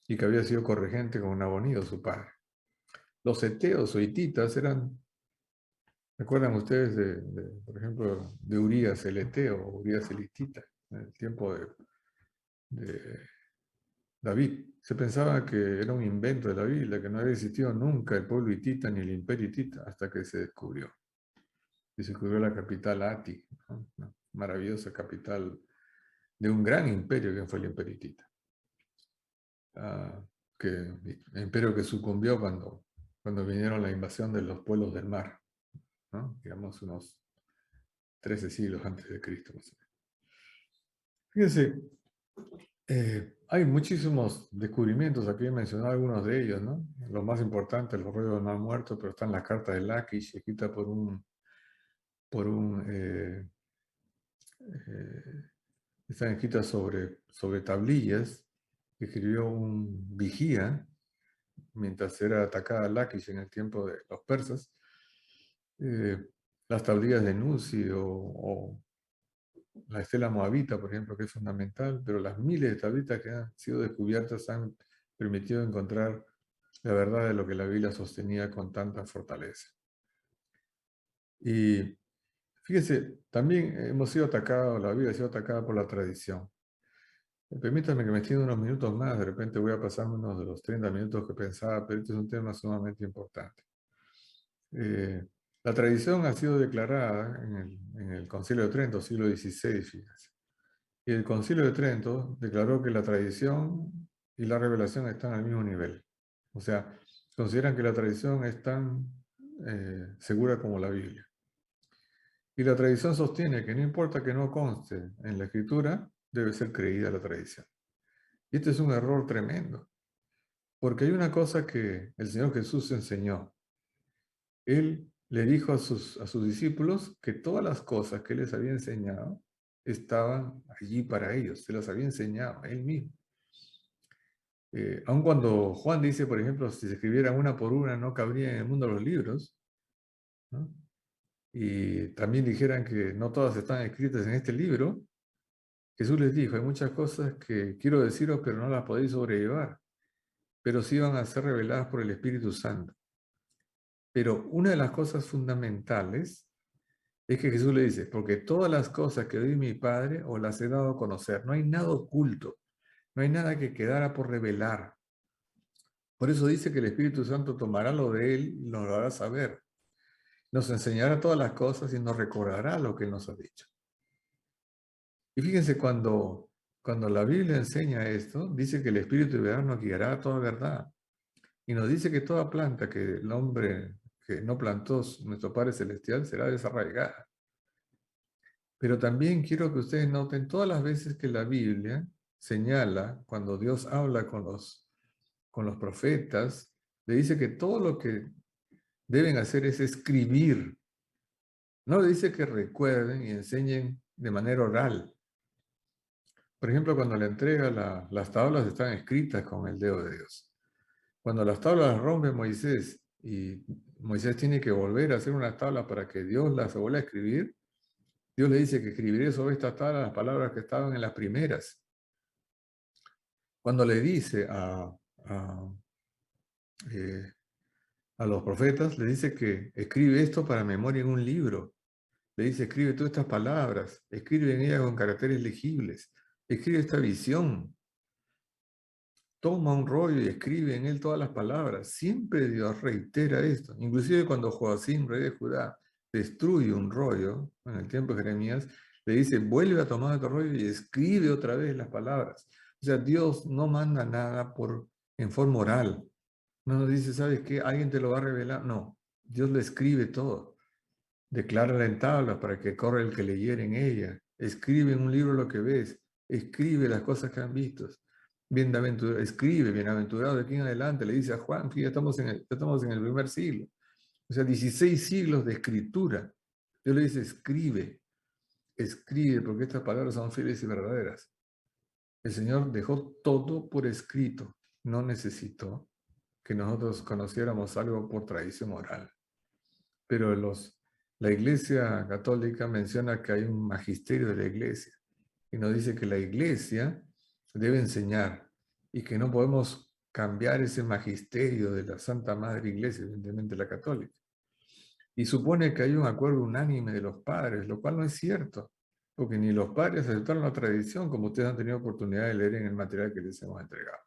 y que había sido corregente con Nabonido, su padre. Los eteos o hititas eran ¿Recuerdan ustedes, por ejemplo, de Urías el Eteo o Urías el Hitita, en el tiempo de David? Se pensaba que era un invento de la Biblia, que no había existido nunca el pueblo hitita ni el imperio hitita, hasta que se descubrió. Y se descubrió la capital Ati, ¿no? Una maravillosa capital de un gran imperio que fue el imperio hitita. El imperio que sucumbió cuando vinieron la invasión de los pueblos del mar, ¿no? Digamos unos 13 siglos antes de Cristo. Fíjense, hay muchísimos descubrimientos, aquí he mencionado algunos de ellos, ¿no? Los más importantes, los rollos del mar muerto, pero están las cartas de Lakish, escritas por están escritas sobre tablillas que escribió un vigía mientras era atacada Lakish en el tiempo de los persas. Las tablillas de Nuzi o la estela moabita, por ejemplo, que es fundamental, pero las miles de tablitas que han sido descubiertas han permitido encontrar la verdad de lo que la Biblia sostenía con tanta fortaleza. Y fíjese, también hemos sido atacados, la Biblia ha sido atacada por la tradición. Permítanme que me extienda unos minutos más, de repente voy a pasarme unos de los 30 minutos que pensaba, pero este es un tema sumamente importante. La tradición ha sido declarada en el Concilio de Trento, siglo XVI, fíjense. Y el Concilio de Trento declaró que la tradición y la revelación están al mismo nivel. O sea, consideran que la tradición es tan segura como la Biblia. Y la tradición sostiene que no importa que no conste en la Escritura, debe ser creída la tradición. Y este es un error tremendo, porque hay una cosa que el Señor Jesús enseñó. Él le dijo a sus discípulos que todas las cosas que Él les había enseñado estaban allí para ellos, se las había enseñado Él mismo. Aun cuando Juan dice, por ejemplo, si se escribieran una por una no cabría en el mundo los libros, ¿no? Y también dijeran que no todas están escritas en este libro, Jesús les dijo, hay muchas cosas que quiero deciros, pero no las podéis sobrellevar, pero sí van a ser reveladas por el Espíritu Santo. Pero una de las cosas fundamentales es que Jesús le dice, porque todas las cosas que doy mi Padre os las he dado a conocer. No hay nada oculto, no hay nada que quedara por revelar. Por eso dice que el Espíritu Santo tomará lo de Él y nos lo hará saber. Nos enseñará todas las cosas y nos recordará lo que Él nos ha dicho. Y fíjense, cuando la Biblia enseña esto, dice que el Espíritu de verdad nos guiará a toda verdad. Y nos dice que toda planta que el hombre que no plantó nuestro Padre Celestial será desarraigada. Pero también quiero que ustedes noten todas las veces que la Biblia señala, cuando Dios habla con los profetas, le dice que todo lo que deben hacer es escribir. No le dice que recuerden y enseñen de manera oral. Por ejemplo, cuando le entrega las tablas están escritas con el dedo de Dios. Cuando las tablas las rompe Moisés y Moisés tiene que volver a hacer unas tablas para que Dios las vuelva a escribir, Dios le dice que escribiré sobre estas tablas las palabras que estaban en las primeras. Cuando le dice a los profetas, le dice que escribe esto para memoria en un libro. Le dice, escribe todas estas palabras, escribe en ellas con caracteres legibles, escribe esta visión. Toma un rollo y escribe en él todas las palabras. Siempre Dios reitera esto. Inclusive cuando Joacim, rey de Judá, destruye un rollo en el tiempo de Jeremías, le dice, vuelve a tomar otro rollo y escribe otra vez las palabras. O sea, Dios no manda nada en forma oral. No nos dice, ¿sabes qué? ¿Alguien te lo va a revelar? No, Dios le escribe todo. Declárala en tablas para que corra el que leyere en ella. Escribe en un libro lo que ves. Escribe las cosas que han visto. Escribe, bienaventurado de aquí en adelante, le dice a Juan, que ya estamos en el primer siglo. O sea, 16 siglos de escritura. Dios le dice, escribe, porque estas palabras son fieles y verdaderas. El Señor dejó todo por escrito. No necesitó que nosotros conociéramos algo por tradición oral. Pero la Iglesia Católica menciona que hay un magisterio de la Iglesia y nos dice que la Iglesia debe enseñar y que no podemos cambiar ese magisterio de la Santa Madre Iglesia, evidentemente la católica. y supone que hay un acuerdo unánime de los padres, lo cual no es cierto, porque ni los padres aceptaron la tradición, como ustedes han tenido oportunidad de leer en el material que les hemos entregado,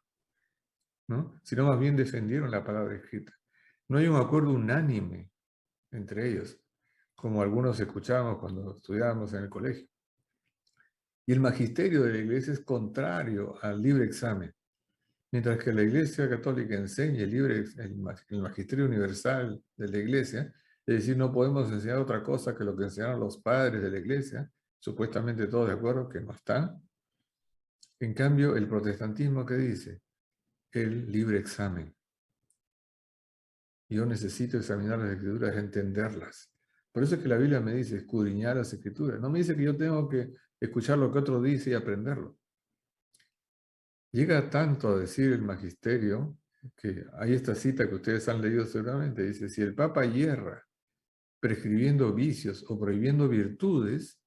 ¿no? Sino más bien defendieron la palabra escrita. No hay un acuerdo unánime entre ellos, como algunos escuchábamos cuando estudiábamos en el colegio. Y el magisterio de la Iglesia es contrario al libre examen. Mientras que la Iglesia Católica enseña el magisterio universal de la Iglesia, es decir, no podemos enseñar otra cosa que lo que enseñaron los padres de la Iglesia, supuestamente todos de acuerdo que no están. En cambio, el protestantismo, ¿qué dice? El libre examen. Yo necesito examinar las Escrituras, entenderlas. Por eso es que la Biblia me dice escudriñar las Escrituras. No me dice que yo tengo que escuchar lo que otro dice y aprenderlo. Llega tanto a decir el magisterio, que hay esta cita que ustedes han leído seguramente, dice, si el Papa hierra prescribiendo vicios o prohibiendo virtudes,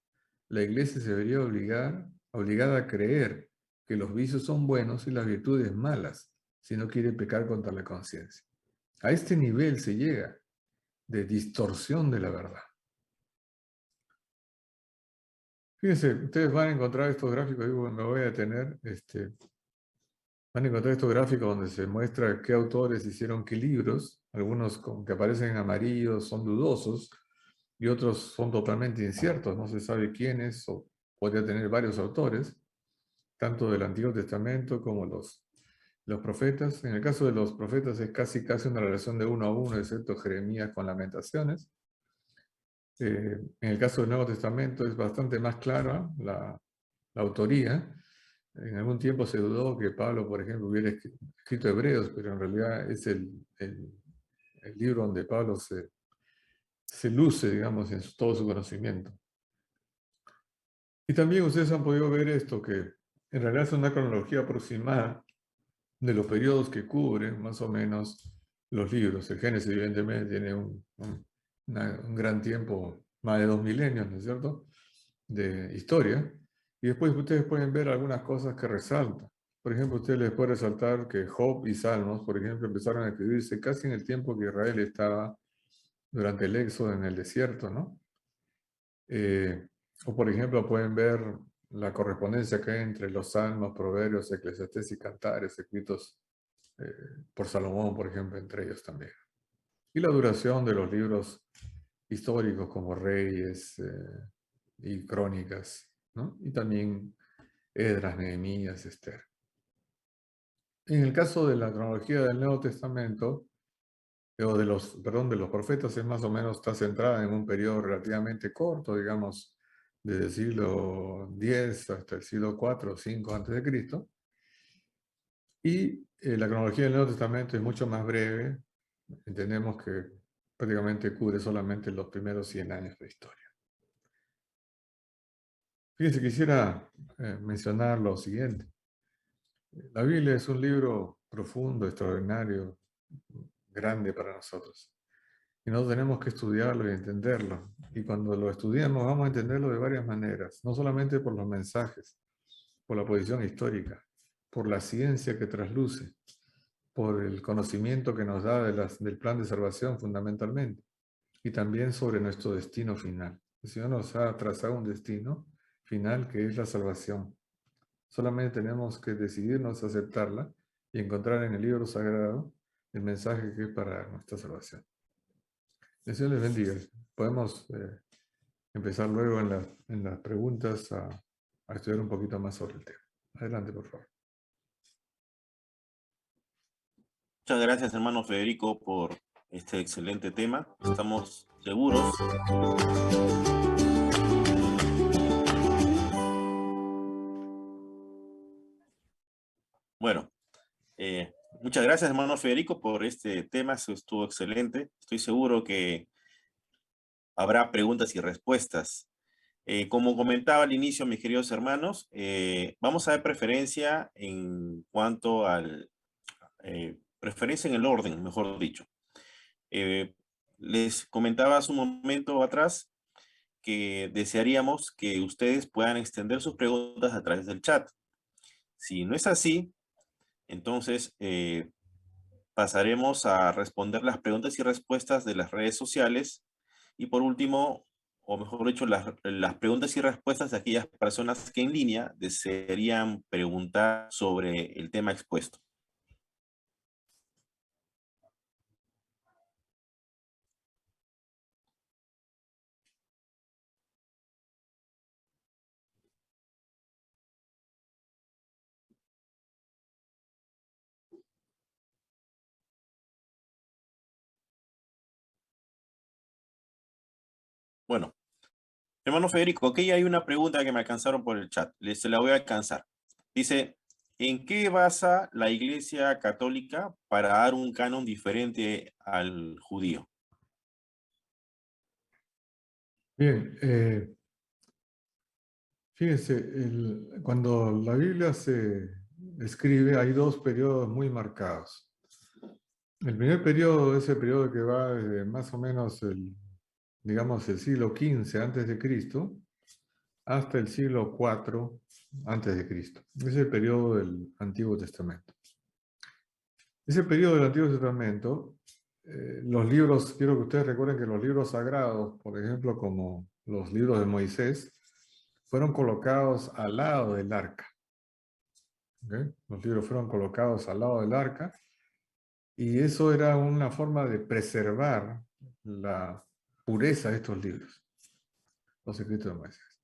la Iglesia se vería obligada a creer que los vicios son buenos y las virtudes malas, si no quiere pecar contra la conciencia. A este nivel se llega de distorsión de la verdad. Fíjense, ustedes van a encontrar estos gráficos, digo, me voy a detener, van a encontrar estos gráficos donde se muestra qué autores hicieron qué libros, algunos que aparecen en amarillo son dudosos y otros son totalmente inciertos, no se sabe quiénes, o podría tener varios autores, tanto del Antiguo Testamento como los profetas. En el caso de los profetas es casi una relación de 1 a 1, excepto Jeremías con Lamentaciones. En el caso del Nuevo Testamento es bastante más clara la autoría. En algún tiempo se dudó que Pablo, por ejemplo, hubiera escrito Hebreos, pero en realidad es el libro donde Pablo se luce, digamos, en todo su conocimiento. Y también ustedes han podido ver esto, que en realidad es una cronología aproximada de los periodos que cubren más o menos los libros. El Génesis, evidentemente, tiene un gran tiempo, más de 2 milenios, ¿no es cierto?, de historia. Y después ustedes pueden ver algunas cosas que resaltan. Por ejemplo, ustedes les puede resaltar que Job y Salmos, por ejemplo, empezaron a escribirse casi en el tiempo que Israel estaba durante el éxodo en el desierto, ¿no? O por ejemplo, pueden ver la correspondencia que hay entre los Salmos, Proverbios, Eclesiastés y Cantares, escritos por Salomón, por ejemplo, entre ellos también. Y la duración de los libros históricos como Reyes y Crónicas, ¿no? Y también Esdras, Nehemías, Esther. En el caso de la cronología del Nuevo Testamento, o de los profetas, es más o menos, está centrada en un periodo relativamente corto, digamos, desde el siglo X hasta el siglo IV o V antes de Cristo. Y la cronología del Nuevo Testamento es mucho más breve. Entendemos que prácticamente cubre solamente los primeros 100 años de historia. Fíjense, quisiera mencionar lo siguiente. La Biblia es un libro profundo, extraordinario, grande para nosotros. Y nosotros tenemos que estudiarlo y entenderlo. Y cuando lo estudiamos vamos a entenderlo de varias maneras, no solamente por los mensajes, por la posición histórica, por la ciencia que trasluce, por el conocimiento que nos da del plan de salvación fundamentalmente, y también sobre nuestro destino final. El Señor nos ha trazado un destino final que es la salvación. Solamente tenemos que decidirnos a aceptarla y encontrar en el libro sagrado el mensaje que es para nuestra salvación. El Señor les bendiga. Podemos empezar luego en las preguntas a estudiar un poquito más sobre el tema. Adelante, por favor. Muchas gracias, hermano Federico, por este excelente tema. Estamos seguros. Bueno, muchas gracias, hermano Federico, por este tema. Eso estuvo excelente. Estoy seguro que habrá preguntas y respuestas. Como comentaba al inicio, mis queridos hermanos, vamos a dar preferencia en cuanto al... preferencia en el orden, mejor dicho. Les comentaba hace un momento atrás que desearíamos que ustedes puedan extender sus preguntas a través del chat. Si no es así, entonces pasaremos a responder las preguntas y respuestas de las redes sociales Y por último, o mejor dicho, las preguntas y respuestas de aquellas personas que en línea desearían preguntar sobre el tema expuesto. Bueno, hermano Federico, aquí hay una pregunta que me alcanzaron por el chat. Se la voy a alcanzar. Dice, ¿en qué basa la Iglesia Católica para dar un canon diferente al judío? Bien, fíjense, cuando la Biblia se escribe hay dos periodos muy marcados. El primer periodo es el periodo que va desde más o menos digamos, el siglo XV antes de Cristo hasta el siglo IV antes de Cristo. Es el periodo del Antiguo Testamento. Ese periodo del Antiguo Testamento, los libros, quiero que ustedes recuerden que los libros sagrados, por ejemplo, como los libros de Moisés, fueron colocados al lado del arca. ¿Ok? Los libros fueron colocados al lado del arca y eso era una forma de preservar la pureza de estos libros, los escritos de Moisés.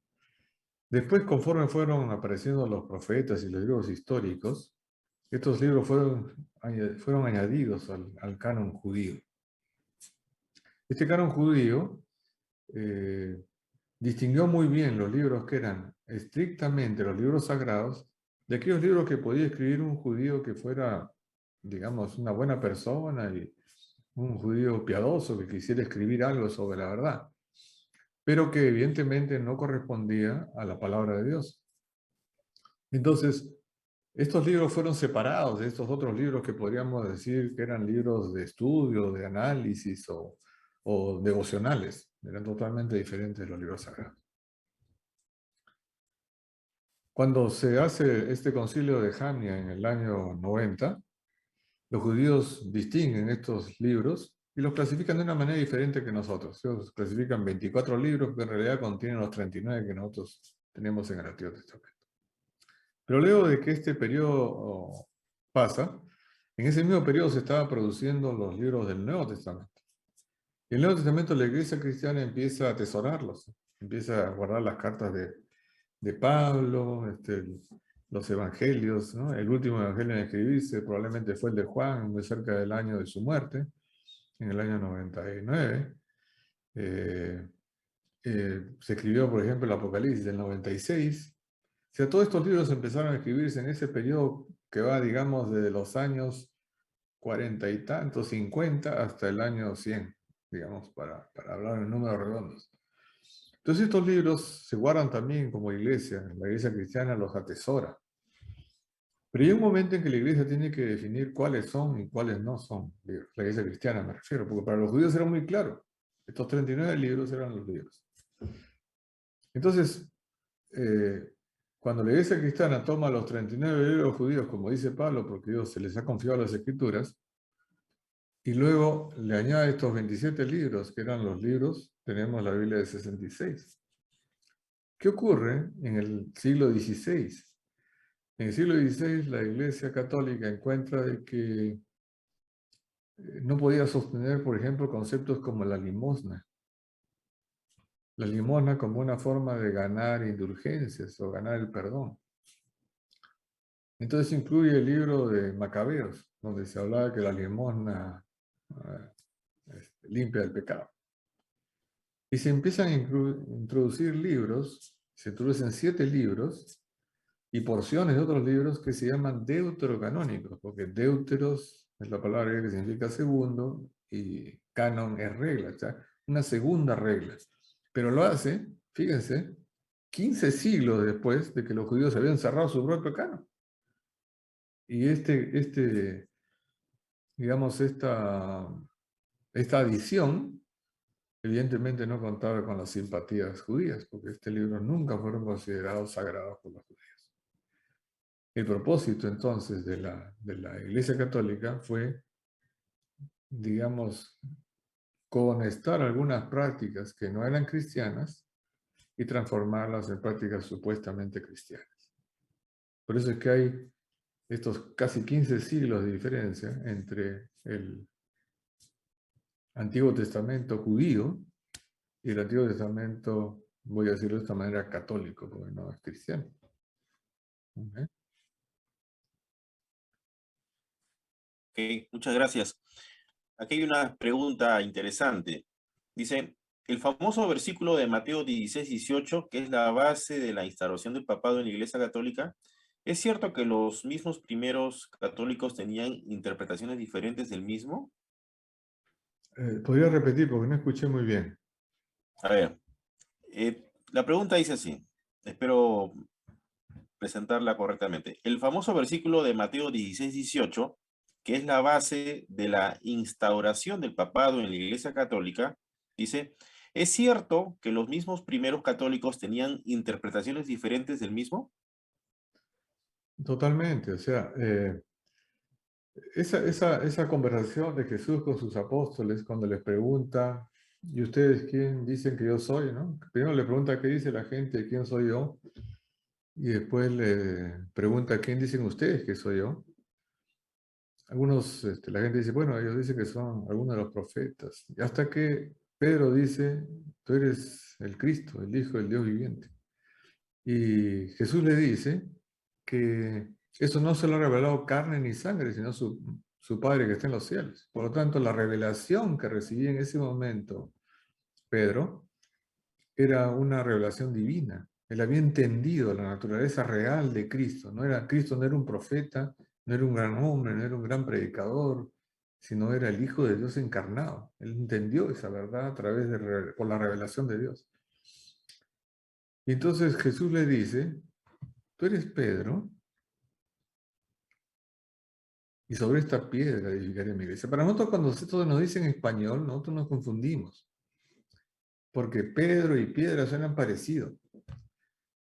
Después, conforme fueron apareciendo los profetas y los libros históricos, estos libros fueron añadidos al canon judío. Este canon judío distinguió muy bien los libros que eran estrictamente los libros sagrados de aquellos libros que podía escribir un judío que fuera, digamos, una buena persona y un judío piadoso que quisiera escribir algo sobre la verdad, pero que evidentemente no correspondía a la palabra de Dios. Entonces, estos libros fueron separados de estos otros libros que podríamos decir que eran libros de estudio, de análisis o devocionales. Eran totalmente diferentes de los libros sagrados. Cuando se hace este concilio de Jamnia en el año 90, los judíos distinguen estos libros y los clasifican de una manera diferente que nosotros. Ellos clasifican 24 libros que en realidad contienen los 39 que nosotros tenemos en el Antiguo Testamento. Pero luego de que este periodo pasa, en ese mismo periodo se estaban produciendo los libros del Nuevo Testamento. Y el Nuevo Testamento la Iglesia cristiana empieza a atesorarlos, empieza a guardar las cartas de Pablo, los evangelios, ¿no? El último evangelio en escribirse probablemente fue el de Juan, muy cerca del año de su muerte, en el año 99. Se escribió, por ejemplo, el Apocalipsis del 96. O sea, todos estos libros empezaron a escribirse en ese periodo que va, digamos, desde los años 40 y tantos, 50, hasta el año 100, digamos, para hablar en números redondos. Entonces estos libros se guardan también como iglesia, la iglesia cristiana los atesora. Pero hay un momento en que la iglesia tiene que definir cuáles son y cuáles no son libros. La iglesia cristiana me refiero, porque para los judíos era muy claro. Estos 39 libros eran los libros. Entonces, cuando la iglesia cristiana toma los 39 libros judíos, como dice Pablo, porque Dios se les ha confiado las escrituras, y luego le añade estos 27 libros, que eran los libros, tenemos la Biblia de 66. ¿Qué ocurre en el siglo XVI? En el siglo XVI la Iglesia Católica encuentra de que no podía sostener, por ejemplo, conceptos como la limosna. La limosna como una forma de ganar indulgencias o ganar el perdón. Entonces incluye el libro de Macabeos, donde se hablaba que la limosna limpia el pecado. Y se empiezan a introducir libros, se introducen 7 libros y porciones de otros libros que se llaman deuterocanónicos, porque deuteros es la palabra griega que significa segundo y canon es regla, ¿sí? Una segunda regla. Pero lo hace, fíjense, 15 siglos después de que los judíos habían cerrado su propio canon. Y digamos, esta adición evidentemente no contaba con las simpatías judías, porque este libro nunca fueron considerados sagrados por los judíos. El propósito entonces de la Iglesia Católica fue, digamos, cohonestar algunas prácticas que no eran cristianas y transformarlas en prácticas supuestamente cristianas. Por eso es que hay estos casi 15 siglos de diferencia entre el Antiguo Testamento judío y el Antiguo Testamento, voy a decirlo de esta manera, católico, porque no es cristiano. ¿Okay? Ok, muchas gracias. Aquí hay una pregunta interesante. Dice, el famoso versículo de Mateo 16-18, que es la base de la instauración del papado en la Iglesia Católica, ¿es cierto que los mismos primeros católicos tenían interpretaciones diferentes del mismo? Podría repetir porque no escuché muy bien. A ver, la pregunta dice así, espero presentarla correctamente. El famoso versículo de Mateo 16-18, que es la base de la instauración del papado en la Iglesia Católica, dice, ¿es cierto que los mismos primeros católicos tenían interpretaciones diferentes del mismo? Totalmente, o sea, esa conversación de Jesús con sus apóstoles cuando les pregunta, ¿y ustedes quién dicen que yo soy? ¿No? Primero le pregunta qué dice la gente, quién soy yo, y después le pregunta quién dicen ustedes que soy yo. Algunos, la gente dice, bueno, ellos dicen que son algunos de los profetas. Y hasta que Pedro dice, tú eres el Cristo, el Hijo del Dios viviente. Y Jesús le dice que eso no se lo ha revelado carne ni sangre, sino su Padre que está en los cielos. Por lo tanto, la revelación que recibía en ese momento Pedro era una revelación divina. Él había entendido la naturaleza real de Cristo. Cristo no era un profeta, no era un gran hombre, no era un gran predicador, sino era el Hijo de Dios encarnado. Él entendió esa verdad a través por la revelación de Dios. Y entonces Jesús le dice, tú eres Pedro, y sobre esta piedra edificaré mi iglesia. Para nosotros, cuando esto nos dice en español, nosotros nos confundimos, porque Pedro y piedra suenan parecidos.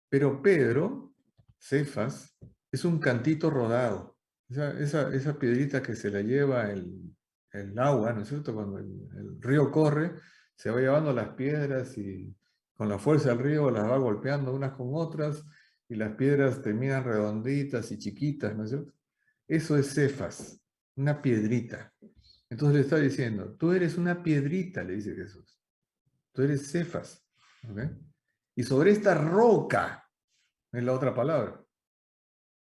Pero Pedro, Cefas, es un cantito rodado. Esa piedrita que se la lleva el agua, ¿no es cierto? Cuando el río corre, se va llevando las piedras y con la fuerza del río las va golpeando unas con otras y las piedras terminan redonditas y chiquitas, ¿no es cierto? Eso es Cefas, una piedrita. Entonces le está diciendo, tú eres una piedrita, le dice Jesús. Tú eres Cefas. ¿Ok? Y sobre esta roca, es la otra palabra.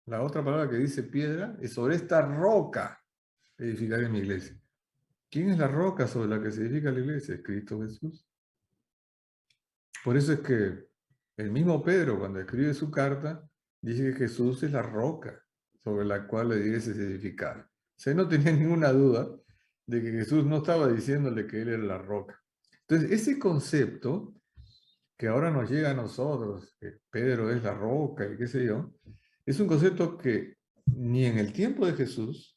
La otra palabra que dice piedra es sobre esta roca edificaré mi iglesia. ¿Quién es la roca sobre la que se edifica la iglesia? Es Cristo Jesús. Por eso es que el mismo Pedro, cuando escribe su carta, dice que Jesús es la roca sobre la cual la iglesia se edifica. O sea, no tenía ninguna duda de que Jesús no estaba diciéndole que él era la roca. Entonces, ese concepto que ahora nos llega a nosotros, que Pedro es la roca y qué sé yo, es un concepto que ni en el tiempo de Jesús,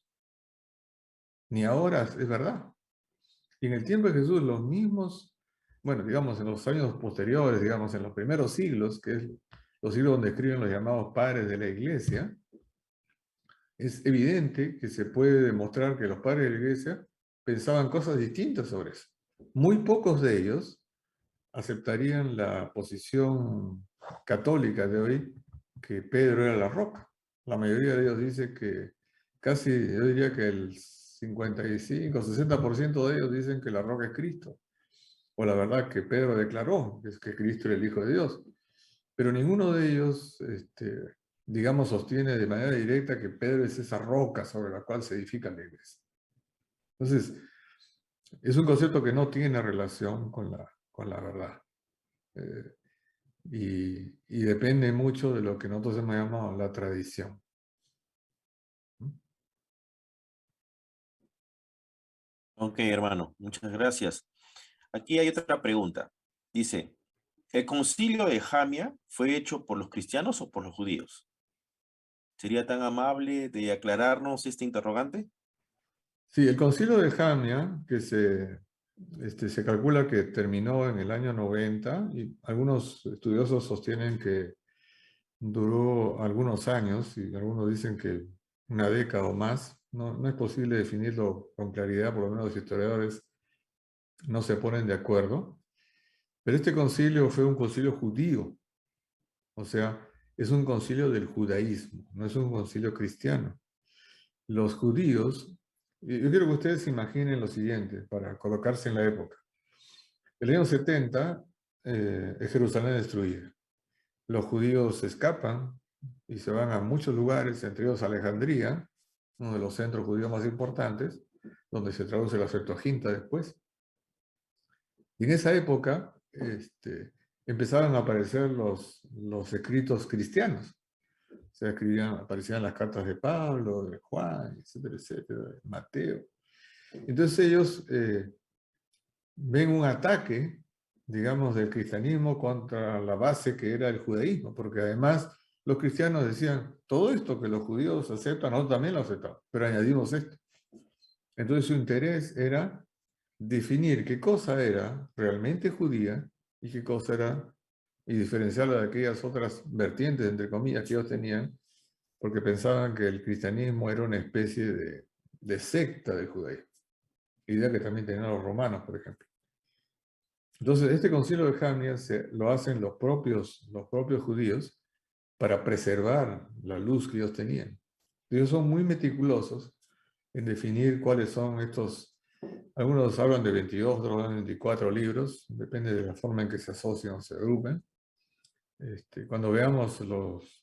ni ahora es verdad. Y en el tiempo de Jesús, los mismos, bueno, digamos, en los años posteriores, digamos, en los primeros siglos, que es los siglos donde escriben los llamados padres de la iglesia, es evidente que se puede demostrar que los padres de la iglesia pensaban cosas distintas sobre eso. Muy pocos de ellos aceptarían la posición católica de hoy, que Pedro era la roca. La mayoría de ellos dice que casi, yo diría que el 55, 60% de ellos dicen que la roca es Cristo. O la verdad que Pedro declaró que es que Cristo era el Hijo de Dios. Pero ninguno de ellos, digamos, sostiene de manera directa que Pedro es esa roca sobre la cual se edifica la iglesia. Entonces, es un concepto que no tiene relación con la verdad. Eh, y depende mucho de lo que nosotros hemos llamado la tradición. Ok, hermano, muchas gracias. Aquí hay otra pregunta. Dice, ¿el concilio de Jamia fue hecho por los cristianos o por los judíos? ¿Sería tan amable de aclararnos este interrogante? Sí, el concilio de Jamnia, que se calcula que terminó en el año 90, y algunos estudiosos sostienen que duró algunos años, y algunos dicen que una década o más. No es posible definirlo con claridad, por lo menos los historiadores no se ponen de acuerdo, pero este concilio fue un concilio judío, o sea, es un concilio del judaísmo, no es un concilio cristiano. Los judíos, yo quiero que ustedes se imaginen lo siguiente, para colocarse en la época. El año 70 es Jerusalén destruida. Los judíos se escapan y se van a muchos lugares, entre ellos Alejandría, uno de los centros judíos más importantes, donde se traduce la Septuaginta después. Y en esa época empezaron a aparecer los escritos cristianos. Se aparecían las cartas de Pablo, de Juan, etcétera, etcétera, de Mateo. Entonces ellos ven un ataque, digamos, del cristianismo contra la base que era el judaísmo, porque además los cristianos decían, todo esto que los judíos aceptan, nosotros también lo aceptamos, pero añadimos esto. Entonces su interés era definir qué cosa era realmente judía y qué cosa era, y diferenciarla de aquellas otras vertientes, entre comillas, que ellos tenían, porque pensaban que el cristianismo era una especie de secta del judaísmo, idea que también tenían los romanos, por ejemplo. Entonces, este concilio de Jamnia lo hacen los propios judíos para preservar la luz que ellos tenían. Ellos son muy meticulosos en definir cuáles son estos. Algunos hablan de 22, otros hablan de 24 libros, depende de la forma en que se asocian o se agrupen. Cuando veamos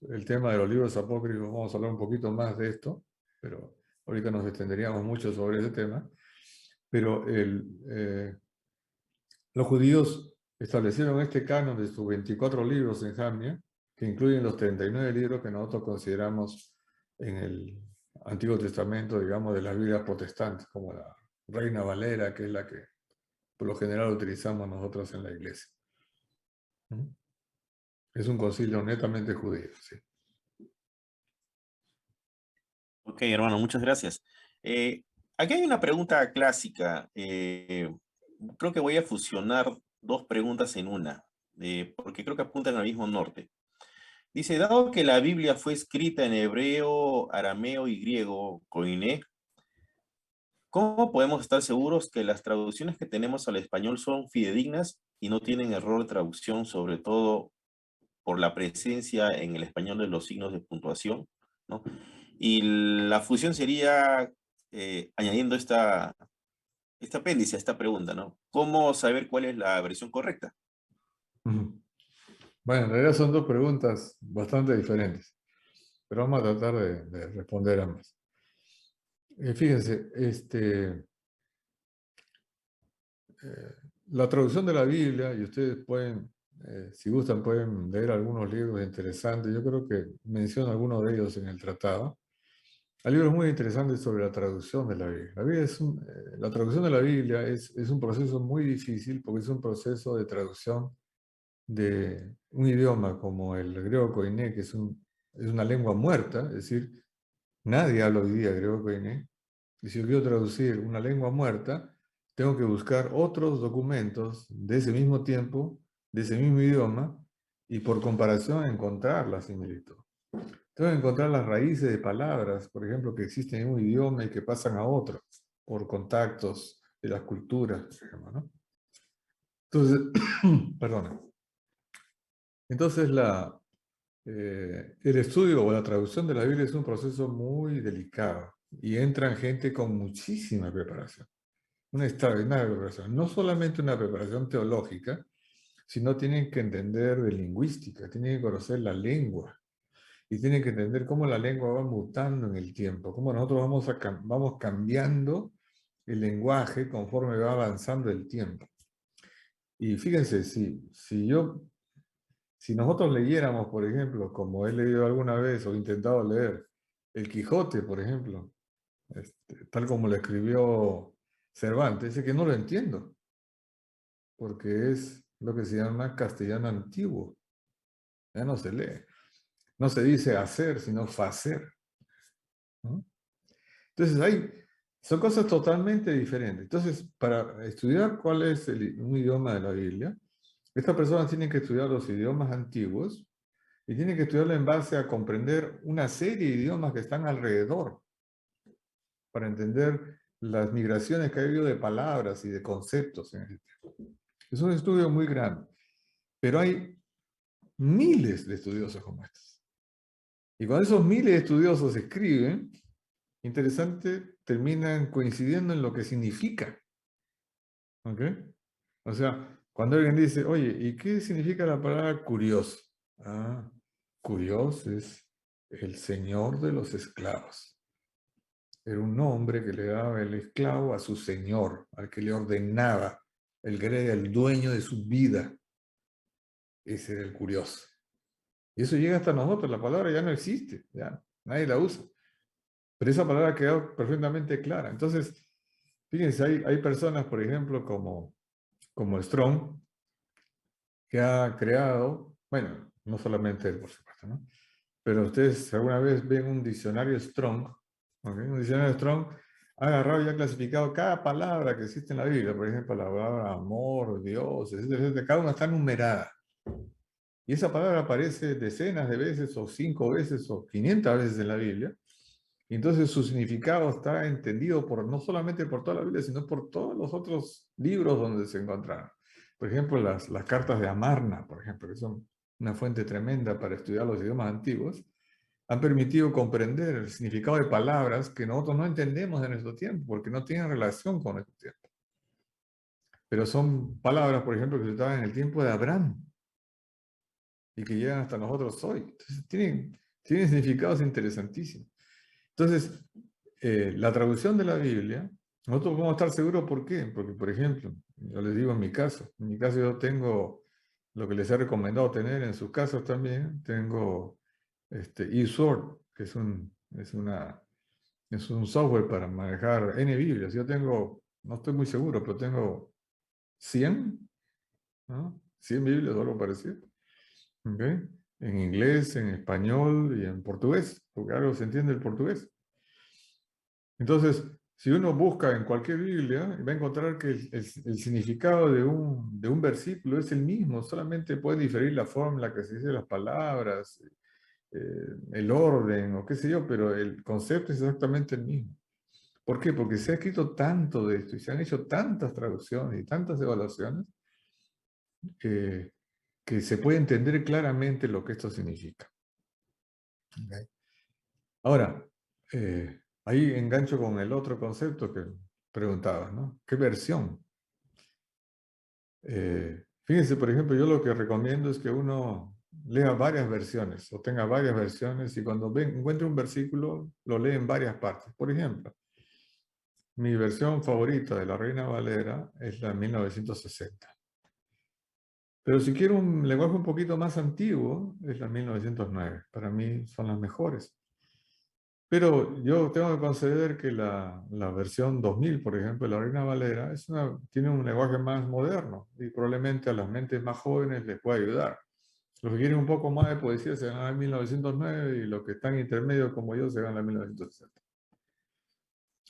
el tema de los libros apócrifos, vamos a hablar un poquito más de esto, pero ahorita nos extenderíamos mucho sobre ese tema. Pero los judíos establecieron este canon de sus 24 libros en Jamnia, que incluyen los 39 libros que nosotros consideramos en el Antiguo Testamento, digamos, de las Biblias protestantes, como la Reina Valera, que es la que por lo general utilizamos nosotros en la iglesia. Es un concilio netamente judío, sí. Ok, hermano, muchas gracias. Aquí hay una pregunta clásica. Creo que voy a fusionar dos preguntas en una, porque creo que apuntan al mismo norte. Dice, dado que la Biblia fue escrita en hebreo, arameo y griego, koiné, ¿cómo podemos estar seguros que las traducciones que tenemos al español son fidedignas y no tienen error de traducción, sobre todo por la presencia en el español de los signos de puntuación, ¿no? Y la fusión sería añadiendo este apéndice a esta pregunta, ¿no? ¿Cómo saber cuál es la versión correcta? Bueno, en realidad son dos preguntas bastante diferentes, pero vamos a tratar de responder ambas. Fíjense, la traducción de la Biblia, y ustedes pueden, si gustan, pueden leer algunos libros interesantes. Yo creo que menciono algunos de ellos en el tratado. Hay libros muy interesantes sobre la traducción de la Biblia. La traducción de la Biblia es un proceso muy difícil porque es un proceso de traducción de un idioma como el griego koiné, que es una lengua muerta, es decir, nadie habla hoy día griego koiné. Y si yo quiero traducir una lengua muerta, tengo que buscar otros documentos de ese mismo tiempo, de ese mismo idioma, y por comparación encontrar la similitud. Tengo que encontrar las raíces de palabras, por ejemplo, que existen en un idioma y que pasan a otro, por contactos de las culturas, por ejemplo, ¿no? Entonces, perdona. Entonces, el estudio o la traducción de la Biblia es un proceso muy delicado y entran gente con muchísima preparación, una extraordinaria preparación. No solamente una preparación teológica, sino tienen que entender de lingüística, tienen que conocer la lengua y tienen que entender cómo la lengua va mutando en el tiempo, cómo nosotros vamos cambiando el lenguaje conforme va avanzando el tiempo. Y fíjense, si nosotros leyéramos, por ejemplo, como he leído alguna vez o intentado leer, El Quijote, por ejemplo, tal como lo escribió Cervantes, es que no lo entiendo, porque es lo que se llama castellano antiguo. Ya no se lee. No se dice hacer, sino facer, ¿no? Entonces, son cosas totalmente diferentes. Entonces, para estudiar cuál es un idioma de la Biblia, estas personas tienen que estudiar los idiomas antiguos y tienen que estudiarlo en base a comprender una serie de idiomas que están alrededor, para entender las migraciones que ha habido de palabras y de conceptos en ese tiempo. Es un estudio muy grande, pero hay miles de estudiosos como estos. Y cuando esos miles de estudiosos escriben, interesante, terminan coincidiendo en lo que significa. ¿Ok? O sea, cuando alguien dice, oye, ¿y qué significa la palabra curioso? Ah, curioso es el señor de los esclavos. Era un nombre que le daba el esclavo a su señor, al que le ordenaba, el que era el dueño de su vida. Ese era el curioso. Y eso llega hasta nosotros, la palabra ya no existe, ya nadie la usa. Pero esa palabra ha quedado perfectamente clara. Entonces, fíjense, hay personas, por ejemplo, como Strong, que ha creado, bueno, no solamente él, por supuesto, ¿no? Pero ustedes alguna vez ven un diccionario Strong, ¿ok? Un diccionario Strong ha agarrado y ha clasificado cada palabra que existe en la Biblia, por ejemplo, la palabra amor, Dios, etcétera, etcétera, cada una está numerada. Y esa palabra aparece decenas de veces, o 5 veces, o 500 veces en la Biblia. Y entonces su significado está entendido por, no solamente por toda la Biblia, sino por todos los otros libros donde se encontraron. Por ejemplo, las cartas de Amarna, por ejemplo, que son una fuente tremenda para estudiar los idiomas antiguos, han permitido comprender el significado de palabras que nosotros no entendemos en nuestro tiempo, porque no tienen relación con nuestro tiempo. Pero son palabras, por ejemplo, que se usaban en el tiempo de Abraham y que llegan hasta nosotros hoy. Entonces, tienen significados interesantísimos. Entonces, la traducción de la Biblia, nosotros podemos estar seguros por qué. Porque, por ejemplo, yo les digo en mi caso yo tengo lo que les he recomendado tener en sus casas también, tengo eSword, que es un software para manejar N Biblias. Yo tengo, no estoy muy seguro, pero tengo 100, ¿no? 100 Biblias o algo parecido. ¿Okay? En inglés, en español y en portugués, porque algo se entiende el portugués. Entonces, si uno busca en cualquier Biblia, va a encontrar que el significado de un versículo es el mismo, solamente puede diferir la forma en la que se dicen las palabras, el orden o qué sé yo, pero el concepto es exactamente el mismo. ¿Por qué? Porque se ha escrito tanto de esto y se han hecho tantas traducciones y tantas evaluaciones que se puede entender claramente lo que esto significa. ¿Okay? Ahora, ahí engancho con el otro concepto que preguntabas, ¿no? ¿Qué versión? Fíjense, por ejemplo, yo lo que recomiendo es que uno lea varias versiones o tenga varias versiones y cuando encuentre un versículo lo lee en varias partes. Por ejemplo, mi versión favorita de la Reina Valera es la 1960. Pero si quiero un lenguaje un poquito más antiguo, es la 1909. Para mí son las mejores. Pero yo tengo que conceder que la versión 2000, por ejemplo, de la Reina Valera, tiene un lenguaje más moderno y probablemente a las mentes más jóvenes les puede ayudar. Los que quieren un poco más de poesía se van a la 1909 y los que están intermedios como yo se van a la 1960.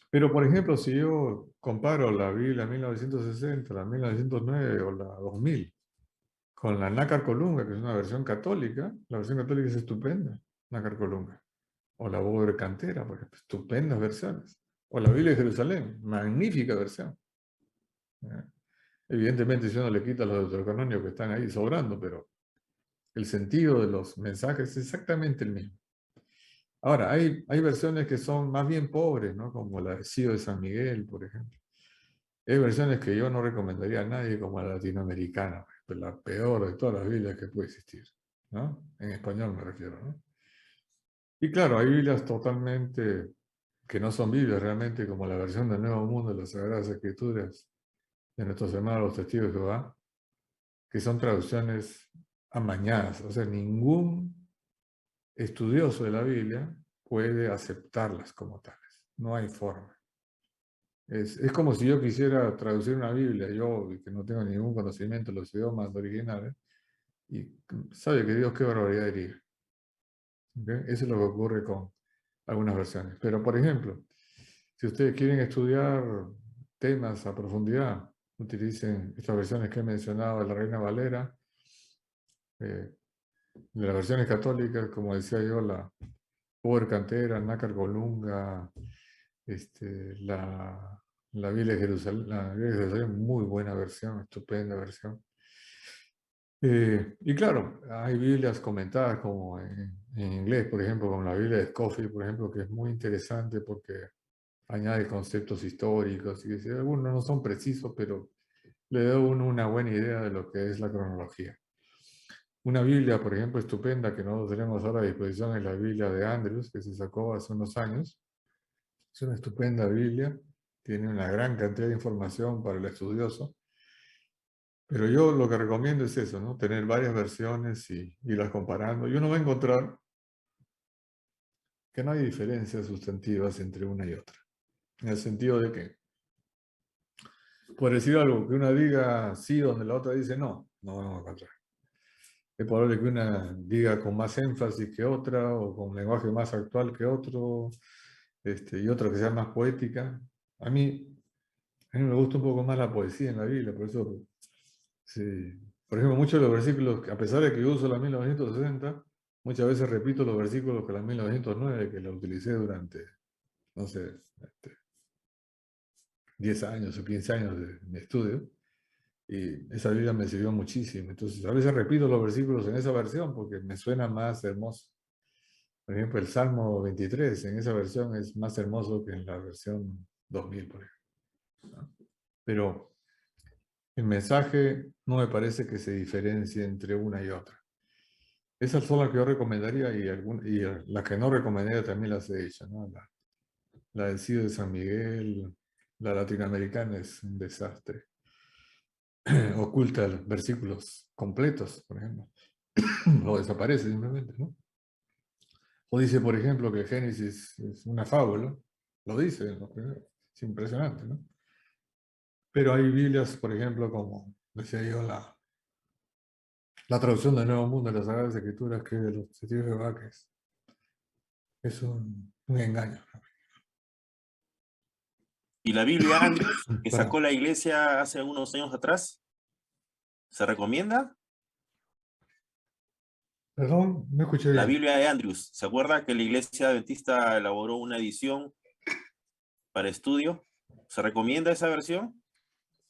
Pero, por ejemplo, si yo comparo la Biblia 1960, la 1909 o la 2000 con la Nácar Colunga, que es una versión católica, la versión católica es estupenda, Nácar Colunga. O la Bóveda Cantera, por ejemplo, estupendas versiones. O la Biblia de Jerusalén, magnífica versión. Evidentemente, si uno le quita los deuterocanonios que están ahí sobrando, pero el sentido de los mensajes es exactamente el mismo. Ahora, hay versiones que son más bien pobres, ¿no? Como la de Cío de San Miguel, por ejemplo. Hay versiones que yo no recomendaría a nadie, como la latinoamericana, la peor de todas las Biblias que puede existir, ¿no? En español me refiero, ¿no? Y claro, hay Biblias totalmente que no son Biblias realmente, como la versión del Nuevo Mundo de las Sagradas Escrituras de nuestros hermanos los testigos de Jehová, que son traducciones amañadas. O sea, ningún estudioso de la Biblia puede aceptarlas como tales. No hay forma. Es como si yo quisiera traducir una Biblia, yo que no tengo ningún conocimiento de los idiomas originales, y sabe que Dios qué barbaridad diría. ¿Okay? Eso es lo que ocurre con algunas versiones. Pero, por ejemplo, si ustedes quieren estudiar temas a profundidad, utilicen estas versiones que he mencionado de la Reina Valera, de las versiones católicas, como decía yo, la Poder Cantera, Nácar Colunga, la La Biblia de Jerusalén, muy buena versión, estupenda versión. Y claro, hay Biblias comentadas como en inglés, por ejemplo, como la Biblia de Scofield, por ejemplo, que es muy interesante porque añade conceptos históricos y que algunos no son precisos, pero le da a uno una buena idea de lo que es la cronología. Una Biblia, por ejemplo, estupenda que nosotros tenemos ahora a disposición es la Biblia de Andrews, que se sacó hace unos años. Es una estupenda Biblia, tiene una gran cantidad de información para el estudioso. Pero yo lo que recomiendo es eso, ¿no? Tener varias versiones y irlas comparando. Y uno va a encontrar que no hay diferencias sustantivas entre una y otra. En el sentido de que, por decir algo, que una diga sí donde la otra dice no, no vamos a encontrar. Es probable que una diga con más énfasis que otra o con un lenguaje más actual que otro, y otra que sea más poética. A mí me gusta un poco más la poesía en la Biblia, por eso, sí. Por ejemplo, muchos de los versículos, a pesar de que yo uso la 1960, muchas veces repito los versículos que la 1909, que la utilicé durante, no sé, 10 años o 15 años de mi estudio, y esa Biblia me sirvió muchísimo. Entonces, a veces repito los versículos en esa versión porque me suena más hermoso. Por ejemplo, el Salmo 23 en esa versión es más hermoso que en la versión 2000, por ejemplo, ¿no? Pero el mensaje no me parece que se diferencie entre una y otra. Esas son las que yo recomendaría y las que no recomendaría también las he hecho, ¿no? La del CIO de San Miguel, la latinoamericana es un desastre. Oculta los versículos completos, por ejemplo. O desaparece simplemente, ¿no? O dice, por ejemplo, que el Génesis es una fábula. Lo dice, ¿no? Es impresionante, ¿no? Pero hay Biblias, por ejemplo, como decía yo, la traducción del Nuevo Mundo de las Sagradas Escrituras, que de los testigos de Jehová, que es un engaño, ¿no? ¿Y la Biblia Andrews, que Perdón, sacó la iglesia hace unos años atrás, se recomienda? perdón, no escuché La bien. Biblia de Andrews, ¿se acuerda que la iglesia adventista elaboró una edición para estudio? ¿Se recomienda esa versión?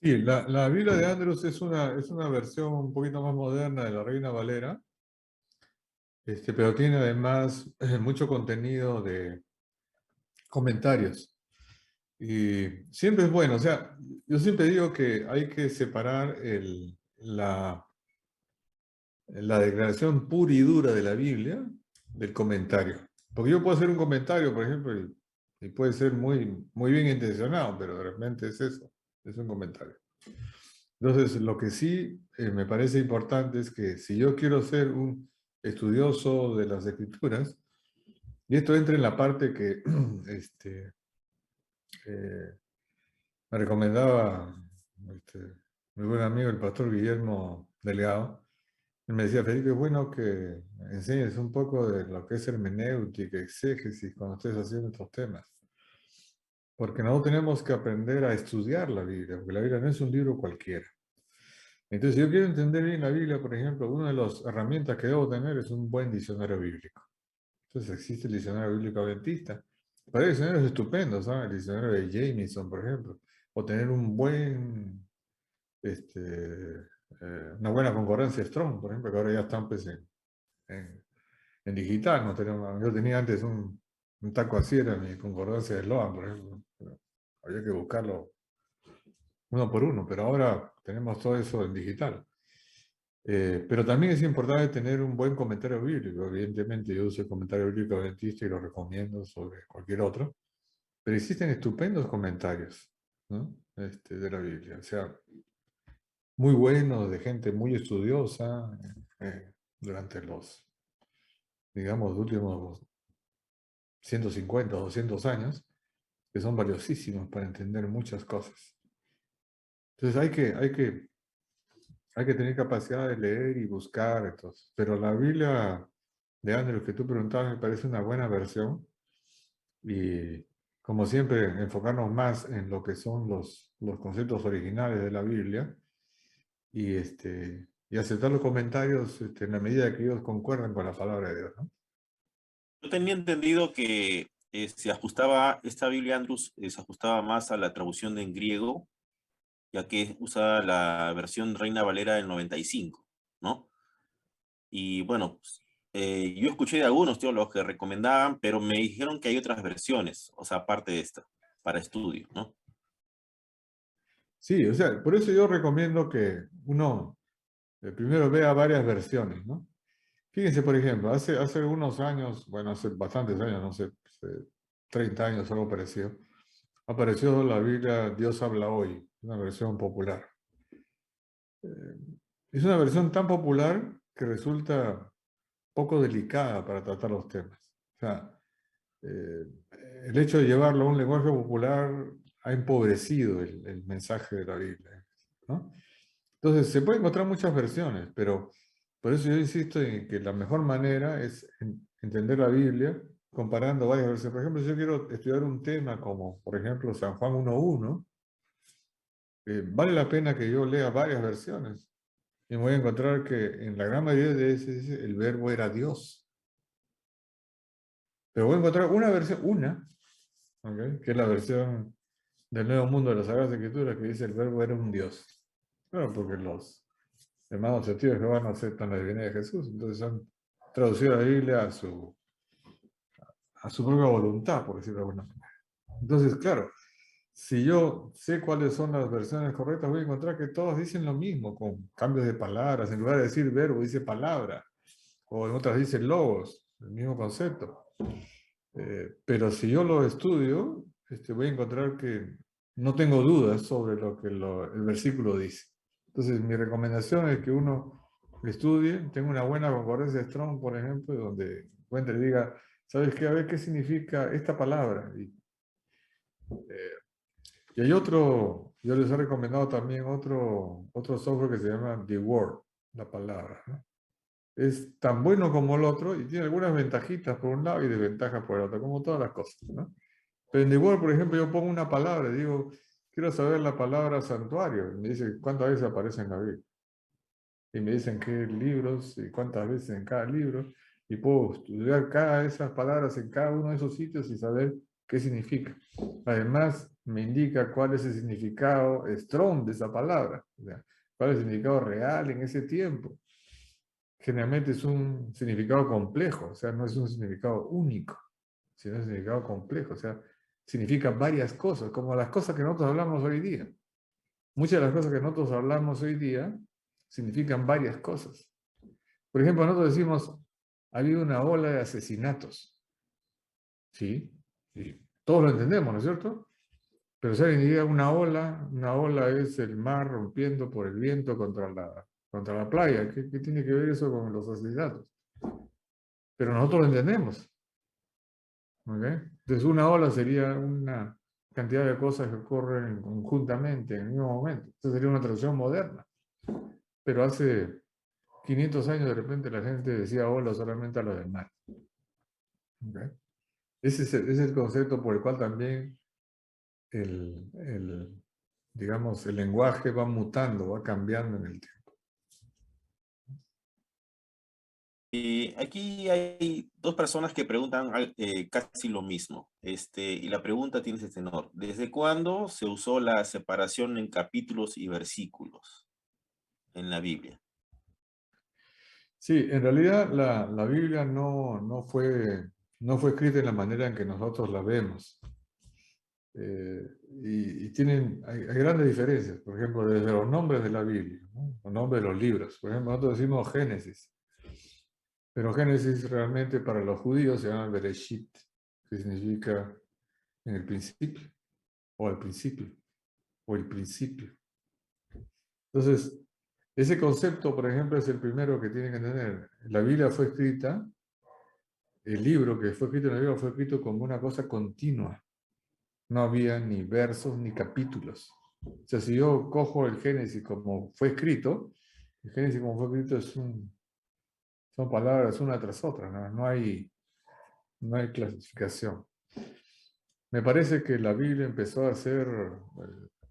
Sí, la Biblia de Andrews es una versión un poquito más moderna de la Reina Valera, pero tiene además mucho contenido de comentarios. Y siempre es bueno, o sea, yo siempre digo que hay que separar la declaración pura y dura de la Biblia del comentario. Porque yo puedo hacer un comentario, por ejemplo, y puede ser muy, muy bien intencionado, pero de repente es eso, es un comentario. Entonces, lo que sí me parece importante es que si yo quiero ser un estudioso de las escrituras, y esto entra en la parte que eh, me recomendaba este, mi buen amigo el pastor Guillermo Delgado. Él me decía, Felipe, es bueno que enseñes un poco de lo que es hermenéutica, exégesis, cuando estés haciendo estos temas. Porque nosotros tenemos que aprender a estudiar la Biblia, porque la Biblia no es un libro cualquiera. Entonces, si yo quiero entender bien la Biblia, por ejemplo, una de las herramientas que debo tener es un buen diccionario bíblico. Entonces, existe el diccionario bíblico adventista. Pero hay diccionarios estupendos, ¿sabes? El diccionario de Jameson, por ejemplo. O tener una buena concordancia Strong, por ejemplo, que ahora ya están pues, en digital. No tenemos, yo tenía antes un taco así, era mi concordancia de Sloan, por ejemplo. Pero había que buscarlo uno por uno, pero ahora tenemos todo eso en digital. Pero también es importante tener un buen comentario bíblico. Evidentemente, yo uso el comentario bíblico adventista y lo recomiendo sobre cualquier otro. Pero existen estupendos comentarios, ¿no? De la Biblia. O sea, muy buenos, de gente muy estudiosa durante los, digamos, últimos 150 o 200 años, que son valiosísimos para entender muchas cosas. Entonces hay que tener capacidad de leer y buscar. Entonces. Pero la Biblia de Andrew que tú preguntabas me parece una buena versión y como siempre enfocarnos más en lo que son los conceptos originales de la Biblia y aceptar los comentarios en la medida que ellos concuerdan con la palabra de Dios, ¿no? Yo tenía entendido que esta Biblia Andrews se ajustaba más a la traducción en griego, ya que usa la versión Reina Valera del 95, ¿no? Y bueno, pues, yo escuché de algunos teólogos que recomendaban, pero me dijeron que hay otras versiones, o sea, aparte de esta, para estudio, ¿no? Sí, o sea, por eso yo recomiendo que uno primero vea varias versiones, ¿no? Fíjense, por ejemplo, hace algunos años, bueno, hace bastantes años, no sé, 30 años, algo parecido, apareció la Biblia Dios habla hoy, una versión popular. Eh, es una versión tan popular que resulta poco delicada para tratar los temas. O sea, eh, el hecho de llevarlo a un lenguaje popular ha empobrecido el mensaje de la Biblia, ¿no? Entonces, se pueden encontrar muchas versiones, pero por eso yo insisto en que la mejor manera es entender la Biblia comparando varias versiones. Por ejemplo, si yo quiero estudiar un tema como, por ejemplo, San Juan 1.1, vale la pena que yo lea varias versiones. Y me voy a encontrar que en la gran mayoría de esas dice el verbo era Dios. Pero voy a encontrar una versión, ¿ok? Que es la versión del Nuevo Mundo de las Sagradas Escrituras, que dice el verbo era un Dios. Claro, porque los hermanos testigos de Jehová no aceptan la divinidad de Jesús, entonces han traducido la Biblia a su propia voluntad, por decirlo de alguna manera. Entonces, claro, si yo sé cuáles son las versiones correctas, voy a encontrar que todos dicen lo mismo, con cambios de palabras. En lugar de decir verbo, dice palabra, o en otras dice logos, el mismo concepto. Pero si yo lo estudio, voy a encontrar que no tengo dudas sobre lo que el versículo dice. Entonces, mi recomendación es que uno estudie, tenga una buena concordancia de Strong, por ejemplo, donde encuentre y diga, ¿sabes qué? A ver qué significa esta palabra. Y hay otro, yo les he recomendado también otro software que se llama The Word, la palabra, ¿no? Es tan bueno como el otro y tiene algunas ventajitas por un lado y desventajas por el otro, como todas las cosas, ¿no? Pero en The Word, por ejemplo, yo pongo una palabra y digo, quiero saber la palabra santuario. Y me dice cuántas veces aparece en la Biblia. Y me dicen qué libros y cuántas veces en cada libro. Y puedo estudiar cada de esas palabras en cada uno de esos sitios y saber qué significa. Además, me indica cuál es el significado strong de esa palabra. O sea, cuál es el significado real en ese tiempo. Generalmente es un significado complejo, o sea, no es un significado único, sino un significado complejo, o sea, significa varias cosas, como las cosas que nosotros hablamos hoy día. Muchas de las cosas que nosotros hablamos hoy día significan varias cosas. Por ejemplo, nosotros decimos, ha habido una ola de asesinatos. ¿Sí? Y todos lo entendemos, ¿no es cierto? Pero si alguien diga una ola es el mar rompiendo por el viento contra la playa. ¿Qué tiene que ver eso con los asesinatos? Pero nosotros lo entendemos. ¿Ok? Entonces una ola sería una cantidad de cosas que ocurren conjuntamente en el mismo momento. Esa sería una traducción moderna. Pero hace 500 años de repente la gente decía ola solamente a lo del mar. ¿Ok? Ese es el concepto por el cual también digamos, el lenguaje va mutando, va cambiando en el tiempo. Y aquí hay dos personas que preguntan casi lo mismo. Y la pregunta tiene este tenor. ¿Desde cuándo se usó la separación en capítulos y versículos en la Biblia? Sí, en realidad la Biblia no fue escrita en la manera en que nosotros la vemos. Hay grandes diferencias, por ejemplo, desde los nombres de la Biblia, ¿no? Los nombres de los libros. Por ejemplo, nosotros decimos Génesis, pero Génesis realmente para los judíos se llama Bereshit, que significa en el principio, o al principio, o el principio. Entonces, ese concepto, por ejemplo, es el primero que tienen que entender. La Biblia fue escrita, el libro que fue escrito en la Biblia fue escrito como una cosa continua. No había ni versos ni capítulos. O sea, si yo cojo el Génesis como fue escrito, el Génesis como fue escrito son palabras una tras otra, ¿no? No hay clasificación. Me parece que la Biblia empezó a ser,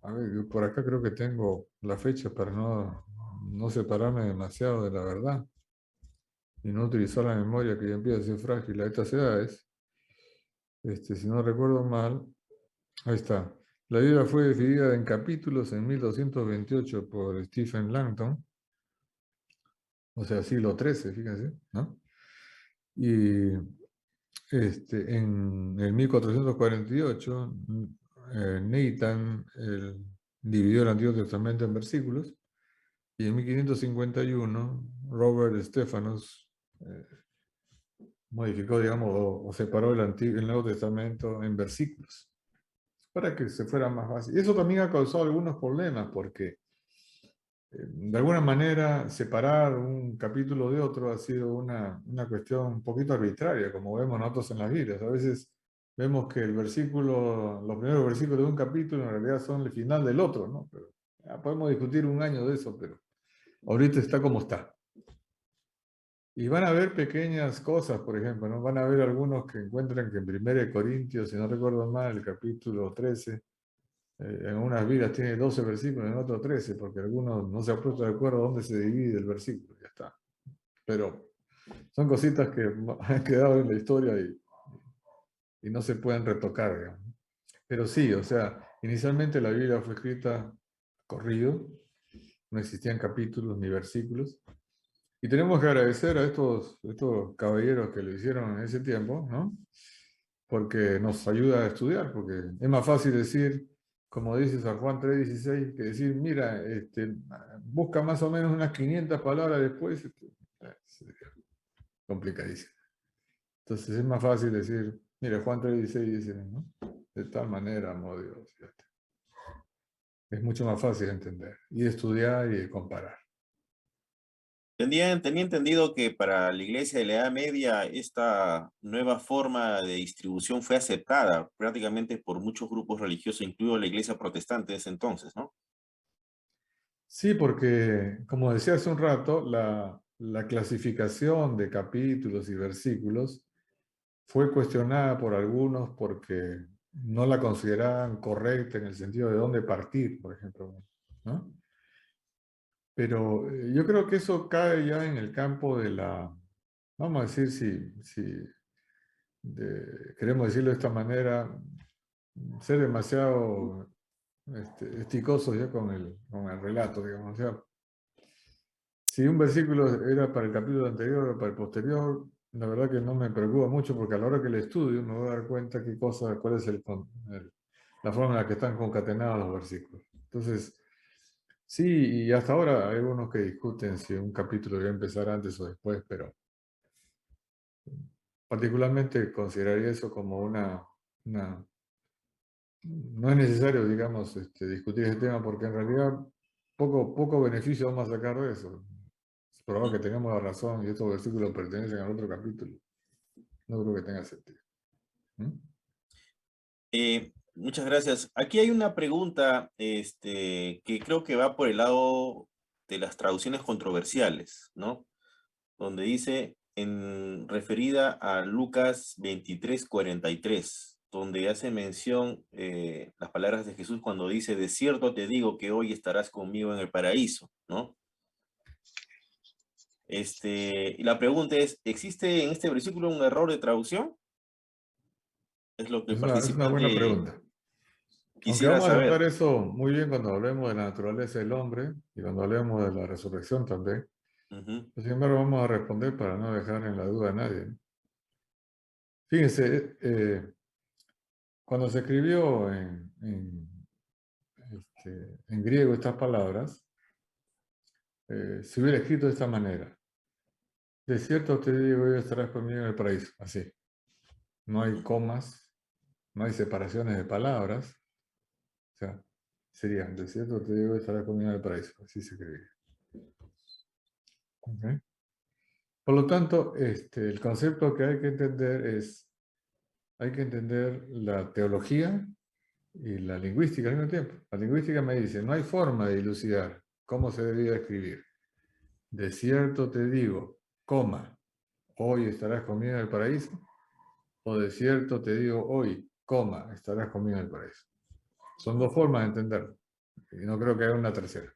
a ver, yo por acá creo que tengo la fecha para no separarme demasiado de la verdad y no utilizar la memoria que ya empieza a ser frágil a estas edades. Si no recuerdo mal, ahí está. La Biblia fue dividida en capítulos en 1228 por Stephen Langton, o sea, siglo XIII, fíjense, ¿no? Y en el 1448, Nathan dividió el Antiguo Testamento en versículos, y en 1551, Robert Stephanus modificó, digamos, o separó el Nuevo Testamento en versículos, para que se fuera más fácil. Y eso también ha causado algunos problemas, porque de alguna manera separar un capítulo de otro ha sido una cuestión un poquito arbitraria, como vemos nosotros en las Biblias. A veces vemos que los primeros versículos de un capítulo en realidad son el final del otro, ¿no? Pero, podemos discutir un año de eso, pero ahorita está como está. Y van a haber pequeñas cosas, por ejemplo, ¿no? Van a haber algunos que encuentran que en 1 Corintios, si no recuerdo mal, el capítulo 13, en unas Biblias tiene 12 versículos, en otros 13, porque algunos no se han puesto de acuerdo dónde se divide el versículo, ya está. Pero son cositas que han quedado en la historia y no se pueden retocar, digamos. Pero sí, o sea, inicialmente la Biblia fue escrita corrido, no existían capítulos ni versículos. Y tenemos que agradecer a estos caballeros que lo hicieron en ese tiempo, ¿no? Porque nos ayuda a estudiar, porque es más fácil decir, como dice San Juan 3:16, que decir, mira, busca más o menos unas 500 palabras después, sería complicadísimo. Entonces es más fácil decir, mira, Juan 3:16 dice, ¿no? De tal manera amó Dios. Fíjate. Es mucho más fácil de entender, y de estudiar y de comparar. Tenía entendido que para la iglesia de la Edad Media esta nueva forma de distribución fue aceptada prácticamente por muchos grupos religiosos, incluido la iglesia protestante de ese entonces, ¿no? Sí, porque, como decía hace un rato, la clasificación de capítulos y versículos fue cuestionada por algunos porque no la consideraban correcta en el sentido de dónde partir, por ejemplo, ¿no? Pero yo creo que eso cae ya en el campo de vamos a decir, si queremos decirlo de esta manera, ser demasiado esticosos ya con el relato, digamos. O sea, si un versículo era para el capítulo anterior o para el posterior, la verdad que no me preocupa mucho, porque a la hora que le estudio me voy a dar cuenta cuál es la forma en la que están concatenados los versículos. Entonces, sí, y hasta ahora hay algunos que discuten si un capítulo debe empezar antes o después, pero particularmente consideraría eso como no es necesario, digamos, discutir ese tema, porque en realidad poco beneficio vamos a sacar de eso. Es probable que tengamos la razón y estos versículos pertenecen al otro capítulo. No creo que tenga sentido. ¿Mm? Muchas gracias. Aquí hay una pregunta que creo que va por el lado de las traducciones controversiales, ¿no? Donde dice, referida a Lucas 23:43, donde hace mención las palabras de Jesús cuando dice, de cierto te digo que hoy estarás conmigo en el paraíso, ¿no? Y la pregunta es, ¿existe en este versículo un error de traducción? Es lo que el Es una buena participante pregunta. Aunque quisiera vamos a saber. tratar eso muy bien cuando hablemos de la naturaleza del hombre y cuando hablemos de la resurrección también. Ujú. Sin embargo, vamos a responder para no dejar en la duda a nadie, ¿no? Fíjense, cuando se escribió en griego estas palabras, se hubiera escrito de esta manera. De cierto te digo, hoy estarás conmigo en el paraíso. Así. No hay comas, no hay separaciones de palabras. O sea, sería, de cierto te digo, hoy estarás conmigo en el paraíso. Así se escribiría. ¿Ok? Por lo tanto, el concepto que hay que entender hay que entender la teología y la lingüística al mismo tiempo. La lingüística me dice, no hay forma de dilucidar cómo se debía escribir. De cierto te digo, coma, hoy estarás conmigo en el paraíso. O de cierto te digo hoy, coma, estarás conmigo en el paraíso. Son dos formas de entenderlo. Y no creo que haya una tercera.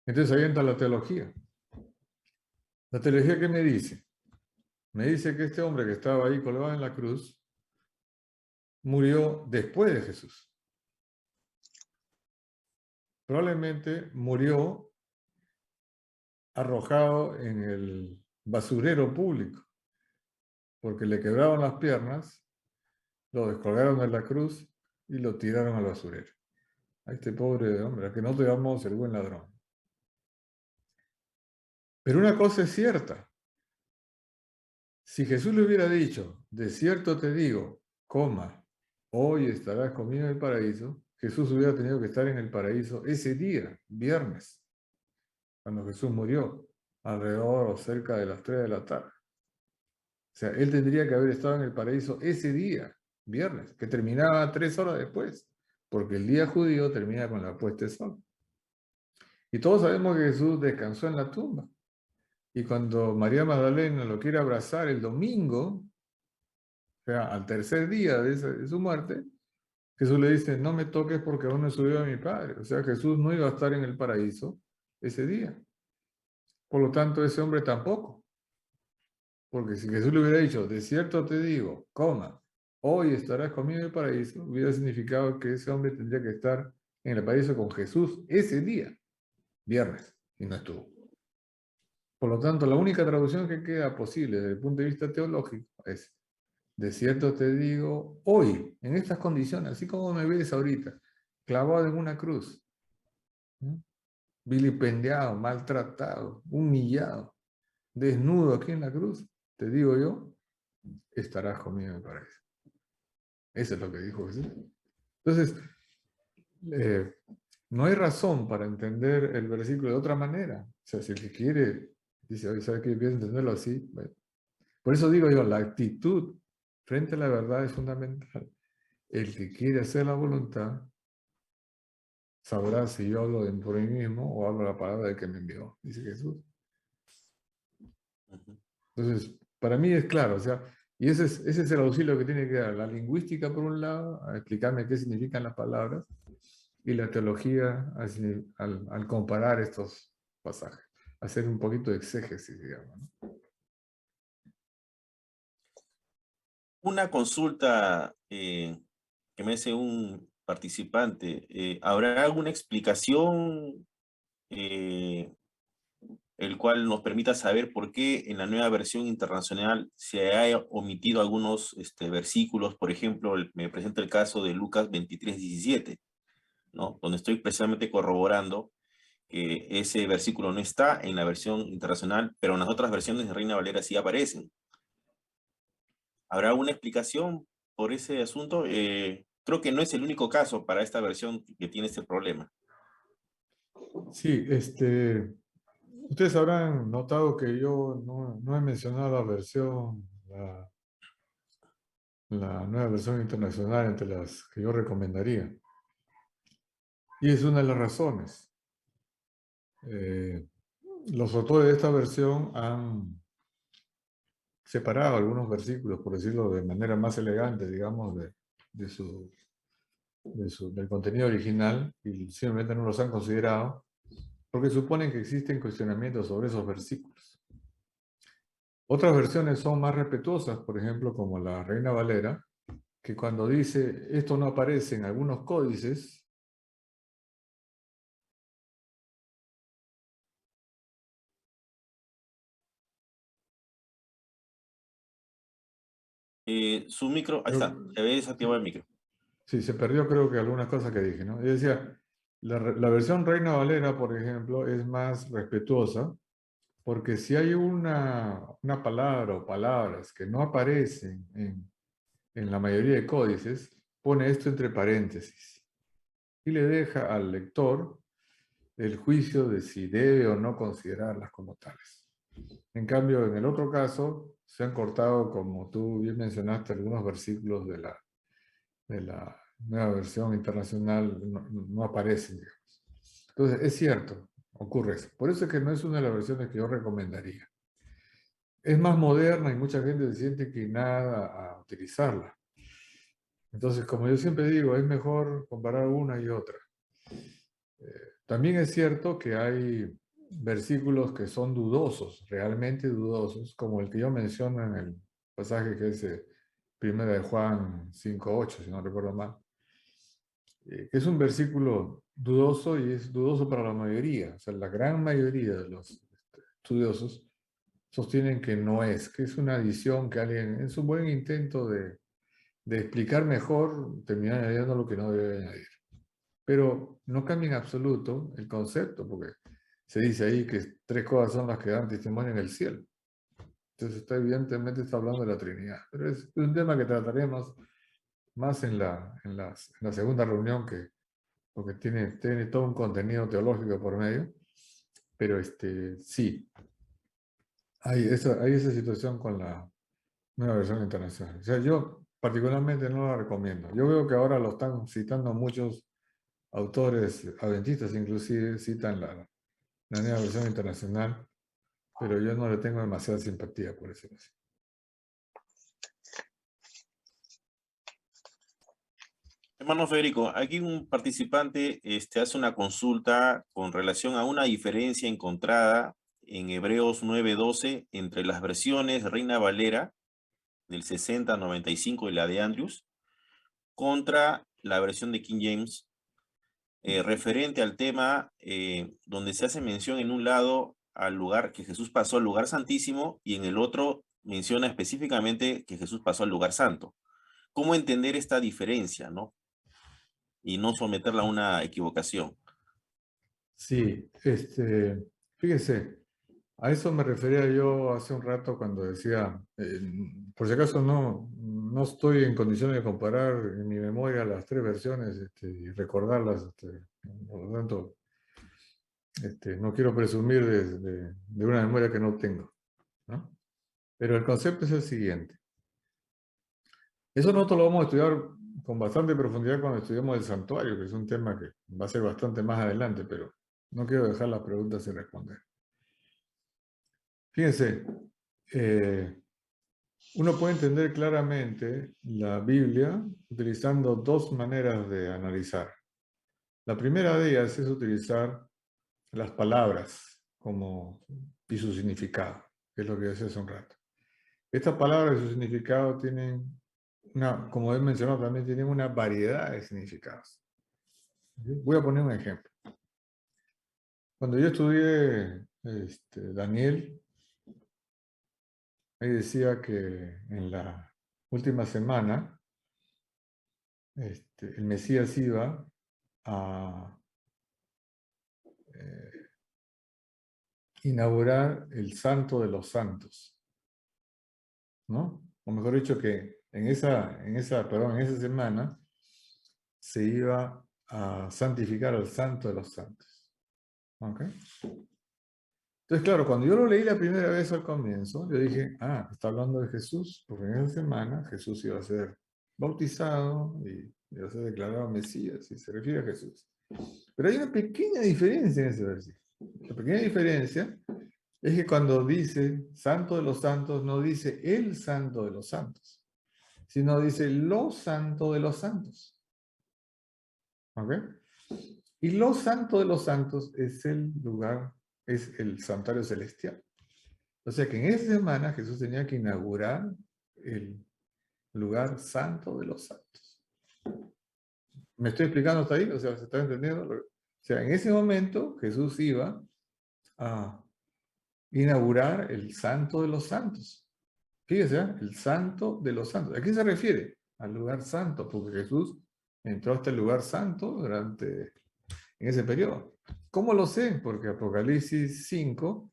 Entonces ahí entra la teología. ¿La teología qué me dice? Me dice que este hombre que estaba ahí colgado en la cruz murió después de Jesús. Probablemente murió arrojado en el basurero público, porque le quebraron las piernas, lo descolgaron de la cruz y lo tiraron al basurero. A este pobre hombre, a que no te damos el buen ladrón. Pero una cosa es cierta. Si Jesús le hubiera dicho, de cierto te digo, coma, hoy estarás conmigo en el paraíso, Jesús hubiera tenido que estar en el paraíso ese día, viernes, cuando Jesús murió, alrededor o cerca de las 3 de la tarde. O sea, él tendría que haber estado en el paraíso ese día, viernes, que terminaba 3 horas después, porque el día judío termina con la puesta de sol. Y todos sabemos que Jesús descansó en la tumba. Y cuando María Magdalena lo quiere abrazar el domingo, o sea, al tercer día de su muerte, Jesús le dice, no me toques porque aún no he subido a mi Padre. O sea, Jesús no iba a estar en el paraíso ese día. Por lo tanto, ese hombre tampoco. Porque si Jesús le hubiera dicho, de cierto te digo, coma, hoy estarás conmigo en el paraíso, hubiera significado que ese hombre tendría que estar en el paraíso con Jesús ese día, viernes, y no estuvo. Por lo tanto, la única traducción que queda posible desde el punto de vista teológico es, de cierto te digo, hoy, en estas condiciones, así como me ves ahorita, clavado en una cruz, ¿no? Vilipendiado, maltratado, humillado, desnudo aquí en la cruz, te digo yo, estarás conmigo en el paraíso. Eso es lo que dijo Jesús. Entonces, no hay razón para entender el versículo de otra manera. O sea, si el que quiere, dice, oye, ¿sabe qué? Voy a entenderlo así. Bueno. Por eso digo yo, la actitud frente a la verdad es fundamental. El que quiere hacer la voluntad sabrá si yo hablo por mí mismo o hablo la palabra del que me envió, dice Jesús. Entonces, para mí es claro, o sea, y ese es el auxilio que tiene que dar la lingüística por un lado, a explicarme qué significan las palabras, y la teología al comparar estos pasajes, hacer un poquito de exégesis, digamos, ¿no? Una consulta que me hace un participante. ¿Habrá alguna explicación el cual nos permita saber por qué en la nueva versión internacional se ha omitido algunos versículos? Por ejemplo, me presenta el caso de Lucas 23:17, ¿no? Donde estoy precisamente corroborando que ese versículo no está en la versión internacional, pero en las otras versiones de Reina Valera sí aparecen. ¿Habrá alguna explicación por ese asunto? Creo que no es el único caso para esta versión que tiene este problema. Sí, ustedes habrán notado que yo no he mencionado la versión, la nueva versión internacional entre las que yo recomendaría. Y es una de las razones. Los autores de esta versión han separado algunos versículos, por decirlo de manera más elegante, digamos, del contenido original, y simplemente no los han considerado, porque suponen que existen cuestionamientos sobre esos versículos. Otras versiones son más respetuosas, por ejemplo, como la Reina Valera, que cuando dice esto no aparece en algunos códices, Su micro, ahí está, creo, se ve desactivado el micro. sí, se perdió creo que algunas cosas que dije, ¿no? Yo decía, la versión Reina Valera, por ejemplo, es más respetuosa, porque si hay una palabra o palabras que no aparecen en la mayoría de códices, pone esto entre paréntesis y le deja al lector el juicio de si debe o no considerarlas como tales. En cambio, en el otro caso, se han cortado, como tú bien mencionaste, algunos versículos de la nueva versión internacional, no aparecen, digamos. Entonces, es cierto, ocurre eso. Por eso es que no es una de las versiones que yo recomendaría. Es más moderna y mucha gente se siente inclinada a utilizarla. Entonces, como yo siempre digo, es mejor comparar una y otra. También es cierto que hay versículos que son dudosos, realmente dudosos, como el que yo menciono en el pasaje que es Primera de Juan 5:8, si no recuerdo mal. Que es un versículo dudoso y es dudoso para la mayoría. O sea, la gran mayoría de los estudiosos sostienen que no es, que es una adición que alguien, en su buen intento de explicar mejor, termina añadiendo lo que no debe añadir. Pero no cambia en absoluto el concepto, porque se dice ahí que tres cosas son las que dan testimonio en el cielo. Entonces, evidentemente está hablando de la Trinidad. Pero es un tema que trataremos más en la segunda reunión, porque tiene todo un contenido teológico por medio. Pero sí, hay esa situación con la nueva versión internacional. O sea, yo particularmente no la recomiendo. Yo veo que ahora lo están citando muchos autores adventistas, inclusive citan la nueva versión internacional, pero yo no le tengo demasiada simpatía por eso. Hermano Federico, aquí un participante hace una consulta con relación a una diferencia encontrada en Hebreos 9:12 entre las versiones Reina Valera del 60-95 y la de Andrews contra la versión de King James referente al tema donde se hace mención en un lado al lugar que Jesús pasó al lugar santísimo y en el otro menciona específicamente que Jesús pasó al lugar santo. ¿Cómo entender esta diferencia, no? Y no someterla a una equivocación. Sí, fíjese, a eso me refería yo hace un rato cuando decía, por si acaso no estoy en condiciones de comparar en mi memoria las tres versiones y recordarlas, por lo tanto, no quiero presumir de una memoria que no tengo, ¿no? Pero el concepto es el siguiente. Eso nosotros lo vamos a estudiar con bastante profundidad cuando estudiemos el santuario, que es un tema que va a ser bastante más adelante, pero no quiero dejar las preguntas sin responder. Fíjense, uno puede entender claramente la Biblia utilizando dos maneras de analizar. La primera de ellas es utilizar las palabras y su significado, que es lo que decía hace un rato. Estas palabras y su significado tienen como he mencionado, también tienen una variedad de significados. Voy a poner un ejemplo. Cuando yo estudié Daniel, ahí decía que en la última semana el Mesías iba a inaugurar el Santo de los Santos, ¿no? O mejor dicho, que en esa semana se iba a santificar al Santo de los Santos. ¿Ok? Entonces, claro, cuando yo lo leí la primera vez al comienzo, yo dije, está hablando de Jesús, porque en esa semana Jesús iba a ser bautizado y iba a ser declarado Mesías, y se refiere a Jesús. Pero hay una pequeña diferencia en ese versículo. La pequeña diferencia es que cuando dice Santo de los Santos, no dice el Santo de los Santos, sino dice lo Santo de los Santos. ¿Ok? Y lo Santo de los Santos es el lugar, es el santuario celestial. O sea que en esa semana Jesús tenía que inaugurar el lugar santo de los santos. ¿Me estoy explicando hasta ahí? O sea, ¿se está entendiendo? O sea, en ese momento Jesús iba a inaugurar el santo de los santos. Fíjese, el santo de los santos. ¿A qué se refiere? Al lugar santo, porque Jesús entró hasta el lugar santo en ese periodo. ¿Cómo lo sé? Porque Apocalipsis 5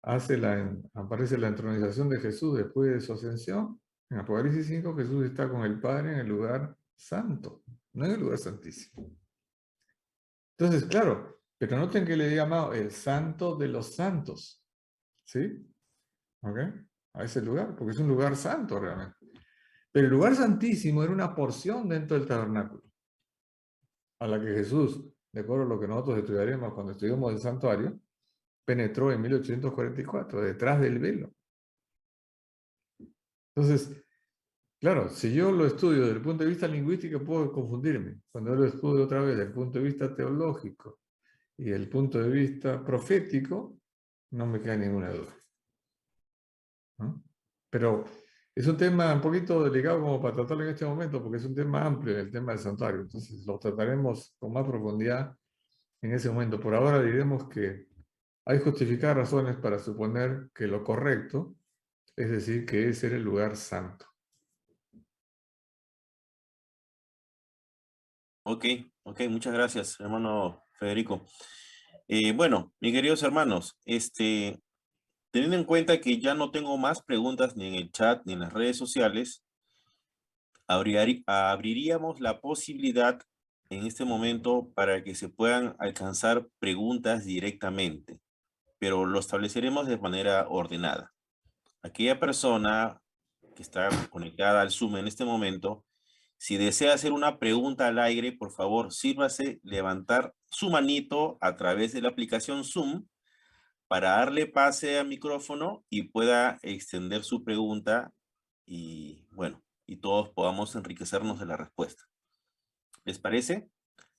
aparece la entronización de Jesús después de su ascensión. En Apocalipsis 5 Jesús está con el Padre en el lugar santo, no en el lugar santísimo. Entonces, claro, pero noten que le he llamado el santo de los santos. ¿Sí? ¿Ok? A ese lugar, porque es un lugar santo realmente. Pero el lugar santísimo era una porción dentro del tabernáculo, a la que Jesús, de acuerdo a lo que nosotros estudiaremos cuando estudiemos el santuario, penetró en 1844, detrás del velo. Entonces, claro, si yo lo estudio desde el punto de vista lingüístico, puedo confundirme. Cuando yo lo estudio otra vez desde el punto de vista teológico y el punto de vista profético, no me queda ninguna duda. ¿No? Pero Es un tema un poquito delicado como para tratarlo en este momento, porque es un tema amplio, el tema del santuario. Entonces lo trataremos con más profundidad en ese momento. Por ahora diremos que hay justificadas razones para suponer que lo correcto, es decir, que ese era el lugar santo. Ok, muchas gracias, hermano Federico. Bueno, mis queridos hermanos, teniendo en cuenta que ya no tengo más preguntas ni en el chat ni en las redes sociales, abriríamos la posibilidad en este momento para que se puedan alcanzar preguntas directamente, pero lo estableceremos de manera ordenada. Aquella persona que está conectada al Zoom en este momento, si desea hacer una pregunta al aire, por favor, sírvase levantar su manito a través de la aplicación Zoom para darle pase al micrófono y pueda extender su pregunta y, bueno, y todos podamos enriquecernos de la respuesta. ¿Les parece?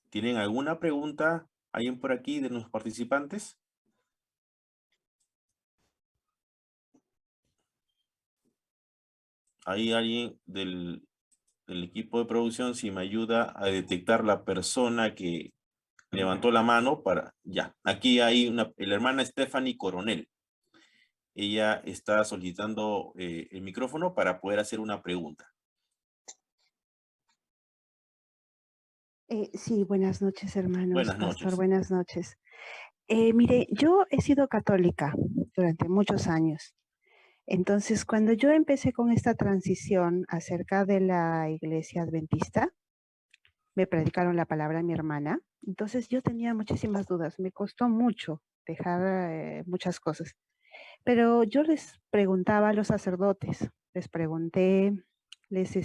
¿Tienen alguna pregunta? ¿Alguien por aquí de los participantes? ¿Hay alguien del equipo de producción si me ayuda a detectar la persona que levantó la mano para... Ya, aquí hay la hermana Stephanie Coronel. Ella está solicitando el micrófono para poder hacer una pregunta. Sí, buenas noches, hermanos, Buenas pastor, noches. buenas noches. Mire, yo he sido católica durante muchos años. Entonces, cuando yo empecé con esta transición acerca de la iglesia adventista, me predicaron la palabra a mi hermana. Entonces, yo tenía muchísimas dudas. Me costó mucho dejar muchas cosas. Pero yo les preguntaba a los sacerdotes, les pregunté, les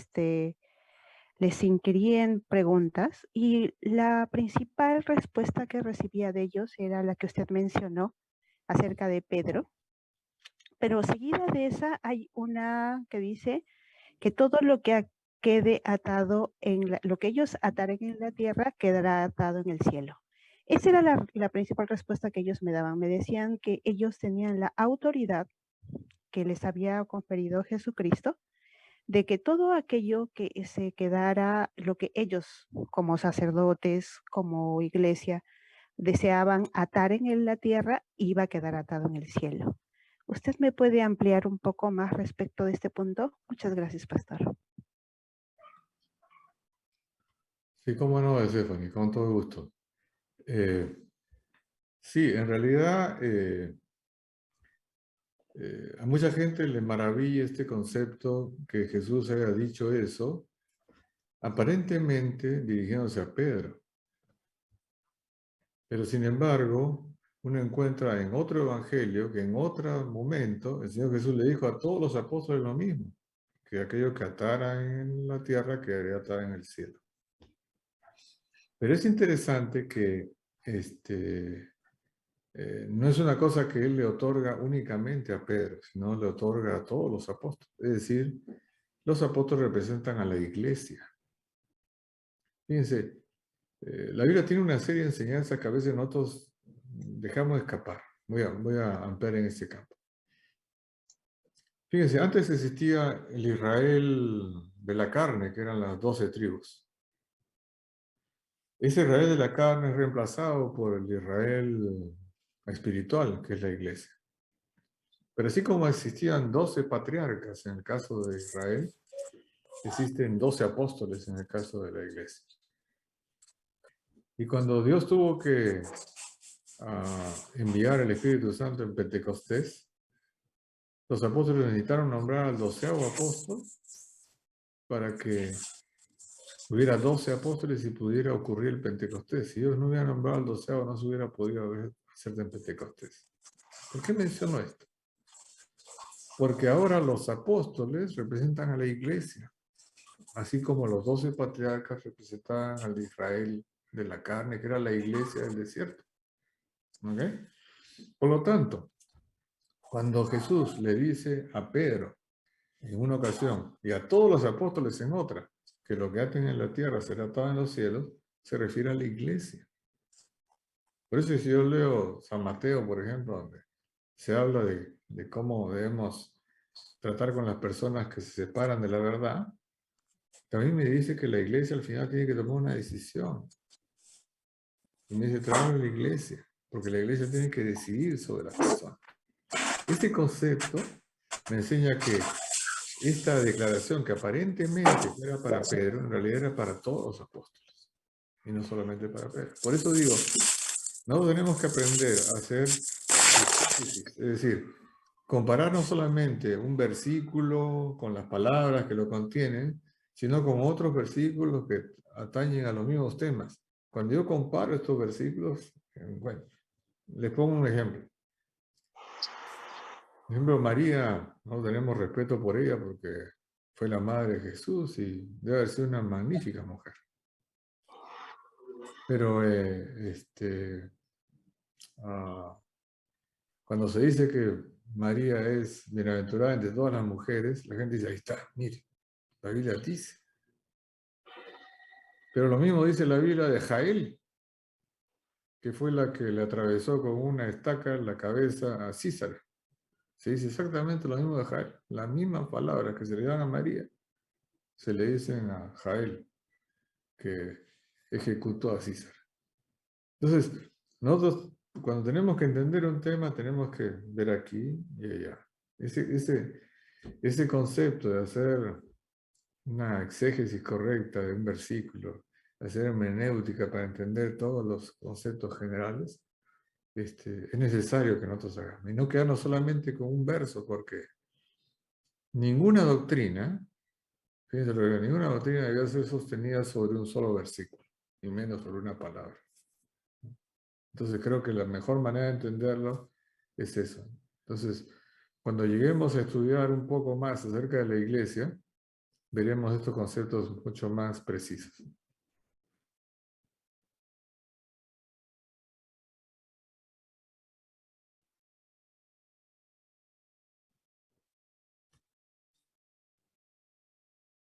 les inquirí en preguntas y la principal respuesta que recibía de ellos era la que usted mencionó acerca de Pedro, pero seguida de esa hay una que dice que todo lo que quede atado lo que ellos ataren en la tierra quedará atado en el cielo. Esa era la principal respuesta que ellos me daban. Me decían que ellos tenían la autoridad que les había conferido Jesucristo de que todo aquello que se quedara, lo que ellos como sacerdotes, como iglesia, deseaban atar en la tierra, iba a quedar atado en el cielo. ¿Usted me puede ampliar un poco más respecto de este punto? Muchas gracias, pastor. Sí, cómo no, Stephanie, con todo gusto. Sí, en realidad a mucha gente le maravilla este concepto que Jesús haya dicho eso, aparentemente dirigiéndose a Pedro. Pero sin embargo, uno encuentra en otro evangelio que en otro momento el Señor Jesús le dijo a todos los apóstoles lo mismo, que aquello que atara en la tierra quedaría atado en el cielo. Pero es interesante que no es una cosa que Él le otorga únicamente a Pedro, sino le otorga a todos los apóstoles. Es decir, los apóstoles representan a la iglesia. Fíjense, la Biblia tiene una serie de enseñanzas que a veces nosotros dejamos escapar. Voy a ampliar en este campo. Fíjense, antes existía el Israel de la carne, que eran las 12 tribus. Ese Israel de la carne es reemplazado por el Israel espiritual, que es la iglesia. Pero así como existían 12 patriarcas en el caso de Israel, existen 12 apóstoles en el caso de la iglesia. Y cuando Dios tuvo que enviar el Espíritu Santo en Pentecostés, los apóstoles necesitaron nombrar al 12º apóstol para que hubiera 12 apóstoles y pudiera ocurrir el Pentecostés. Si Dios no hubiera nombrado al 12º, no se hubiera podido hacer en Pentecostés. ¿Por qué menciono esto? Porque ahora los apóstoles representan a la iglesia, así como los 12 patriarcas representaban al Israel de la carne, que era la iglesia del desierto. ¿Ok? Por lo tanto, cuando Jesús le dice a Pedro en una ocasión y a todos los apóstoles en otra, que lo que aten en la tierra será atado en los cielos, se refiere a la iglesia. Por eso si yo leo San Mateo, por ejemplo, donde se habla de cómo debemos tratar con las personas que se separan de la verdad, también me dice que la iglesia al final tiene que tomar una decisión. Y me dice, tráelo a la iglesia, porque la iglesia tiene que decidir sobre las personas. Este concepto me enseña que esta declaración que aparentemente era para Pedro, en realidad era para todos los apóstoles, y no solamente para Pedro. Por eso digo, no tenemos que aprender a hacer, es decir, comparar no solamente un versículo con las palabras que lo contienen, sino con otros versículos que atañen a los mismos temas. Cuando yo comparo estos versículos, bueno, les pongo un ejemplo. Por ejemplo, María, no tenemos respeto por ella porque fue la madre de Jesús y debe haber sido una magnífica mujer. Pero cuando se dice que María es bienaventurada entre todas las mujeres, la gente dice, ahí está, mire, la Biblia dice. Pero lo mismo dice la Biblia de Jael, que fue la que le atravesó con una estaca la cabeza a César. Se dice exactamente lo mismo de Jael. Las mismas palabras que se le dan a María, se le dicen a Jael, que ejecutó a César. Entonces, nosotros cuando tenemos que entender un tema, tenemos que ver aquí y allá. Ese concepto de hacer una exégesis correcta de un versículo, hacer hermenéutica para entender todos los conceptos generales, es necesario que nosotros hagamos. Y no quedarnos solamente con un verso, porque ninguna doctrina, fíjense lo que digo, ninguna doctrina debe ser sostenida sobre un solo versículo, y menos sobre una palabra. Entonces creo que la mejor manera de entenderlo es eso. Entonces, cuando lleguemos a estudiar un poco más acerca de la iglesia, veremos estos conceptos mucho más precisos.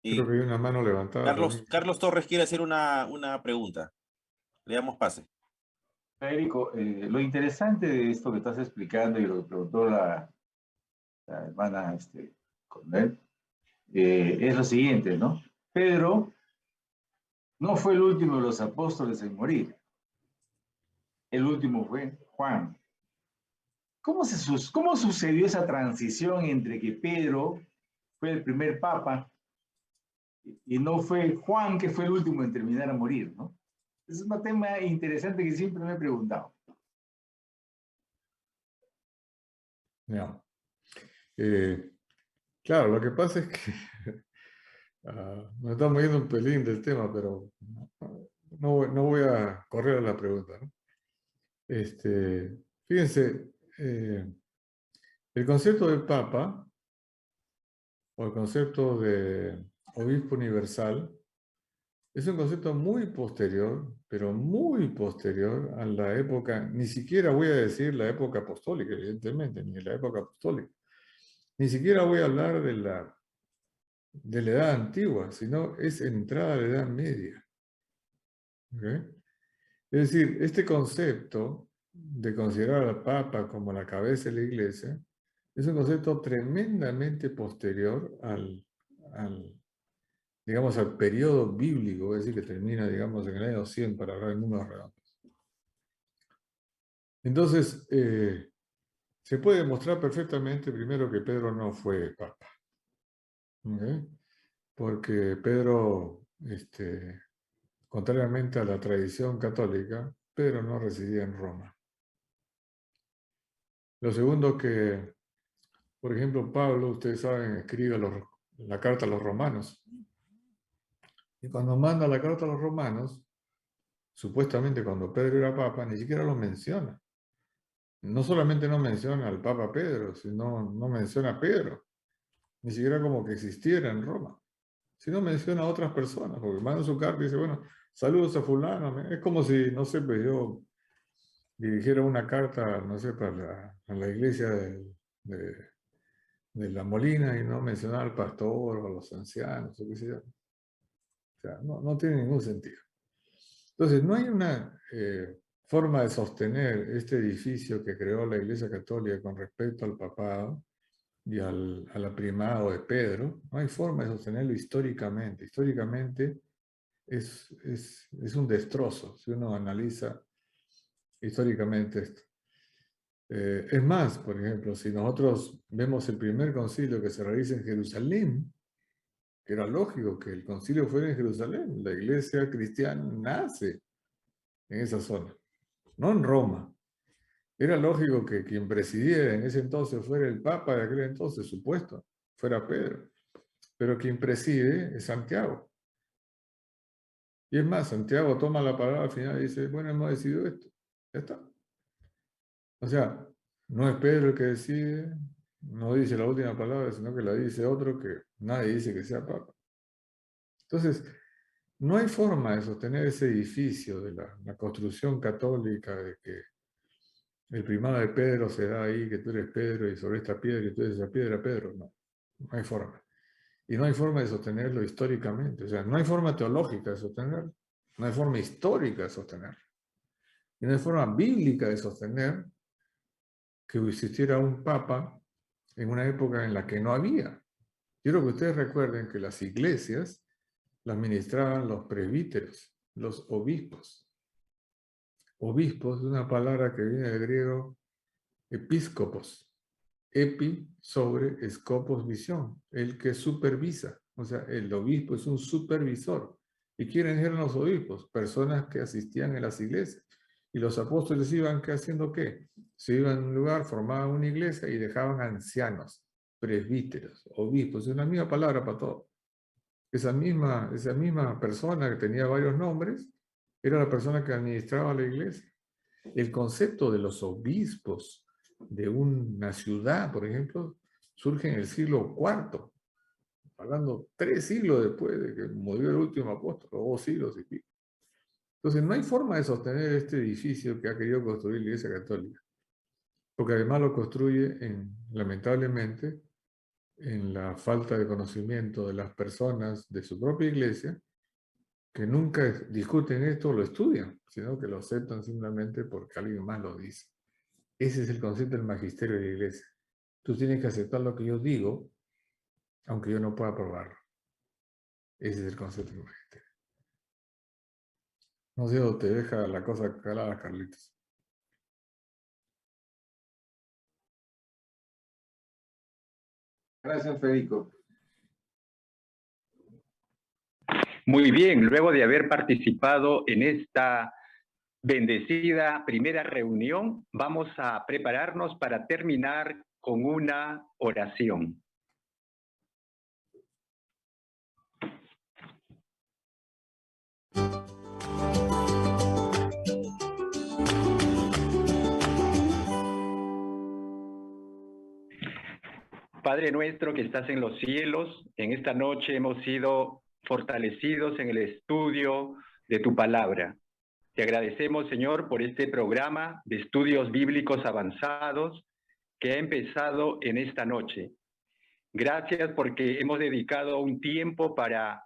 Creo que hay una mano levantada también. Carlos Torres quiere hacer una pregunta. Le damos pase. Federico, lo interesante de esto que estás explicando y lo que preguntó la hermana Cornel, es lo siguiente, ¿no? Pedro no fue el último de los apóstoles en morir. El último fue Juan. ¿Cómo sucedió esa transición entre que Pedro fue el primer papa y no fue Juan que fue el último en terminar a morir, ¿no? Es un tema interesante que siempre me he preguntado. Yeah. Claro, lo que pasa es que nos estamos yendo un pelín del tema, pero no voy a correr a la pregunta, ¿no? Fíjense, el concepto de Papa o el concepto de obispo universal es un concepto muy posterior, pero muy posterior a la época, ni siquiera voy a decir la época apostólica, evidentemente, ni la época apostólica. Ni siquiera voy a hablar de la edad antigua, sino es entrada a la edad media. ¿Okay? Es decir, este concepto de considerar al Papa como la cabeza de la Iglesia es un concepto tremendamente posterior digamos, al periodo bíblico, es decir, que termina, digamos, en el año 100 para hablar en números redondos. Entonces, se puede demostrar perfectamente, primero, que Pedro no fue Papa. ¿Okay? Porque Pedro, contrariamente a la tradición católica, Pedro no residía en Roma. Lo segundo que, por ejemplo, Pablo, ustedes saben, escribe la carta a los romanos. Y cuando manda la carta a los romanos, supuestamente cuando Pedro era papa, ni siquiera lo menciona. No solamente no menciona al Papa Pedro, sino no menciona a Pedro. Ni siquiera como que existiera en Roma. Sino menciona a otras personas, porque manda su carta y dice, bueno, saludos a fulano. Es como si, no sé, pues yo dirigiera una carta, no sé, a la iglesia de La Molina y no mencionar al pastor o a los ancianos, o qué sé yo. O sea, no tiene ningún sentido. Entonces, no hay una forma de sostener este edificio que creó la Iglesia Católica con respecto al papado y al aprimado de Pedro, no hay forma de sostenerlo históricamente. Históricamente es un destrozo, si uno analiza históricamente esto. Es más, por ejemplo, si nosotros vemos el primer concilio que se realiza en Jerusalén, que era lógico que el concilio fuera en Jerusalén, la iglesia cristiana nace en esa zona, no en Roma. Era lógico que quien presidiera en ese entonces fuera el Papa de aquel entonces, supuesto, fuera Pedro. Pero quien preside es Santiago. Y es más, Santiago toma la palabra al final y dice, bueno, hemos decidido esto. Ya está. O sea, no es Pedro el que decide, no dice la última palabra, sino que la dice otro que nadie dice que sea Papa. Entonces, no hay forma de sostener ese edificio de la construcción católica de que el primado de Pedro se da ahí, que tú eres Pedro, y sobre esta piedra, y tú eres esa piedra, Pedro. No, no hay forma. Y no hay forma de sostenerlo históricamente. O sea, no hay forma teológica de sostenerlo. No hay forma histórica de sostenerlo. Y no hay forma bíblica de sostener que existiera un papa en una época en la que no había. Quiero que ustedes recuerden que las iglesias las ministraban los presbíteros, los obispos. Obispos es una palabra que viene del griego episcopos. Epi sobre escopos visión, el que supervisa. O sea, el obispo es un supervisor. ¿Y quiénes eran los obispos? Personas que asistían en las iglesias. Y los apóstoles iban haciendo ¿qué? Se iban a un lugar, formaban una iglesia y dejaban ancianos, presbíteros, obispos. Es una misma palabra para todo. Esa misma persona que tenía varios nombres era la persona que administraba la iglesia. El concepto de los obispos de una ciudad, por ejemplo, surge en el siglo IV, hablando 3 siglos después de que murió el último apóstol, o 2 siglos y pico. Entonces, no hay forma de sostener este edificio que ha querido construir la Iglesia Católica, porque además lo construye, lamentablemente, en la falta de conocimiento de las personas de su propia iglesia, que nunca discuten esto o lo estudian, sino que lo aceptan simplemente porque alguien más lo dice. Ese es el concepto del magisterio de la iglesia. Tú tienes que aceptar lo que yo digo, aunque yo no pueda probarlo. Ese es el concepto del magisterio. No sé, te deja la cosa calada, Carlitos. Gracias, Federico. Muy bien, luego de haber participado en esta bendecida primera reunión, vamos a prepararnos para terminar con una oración. Padre nuestro que estás en los cielos, en esta noche hemos sido fortalecidos en el estudio de tu palabra. Te agradecemos, Señor, por este programa de estudios bíblicos avanzados que ha empezado en esta noche. Gracias porque hemos dedicado un tiempo para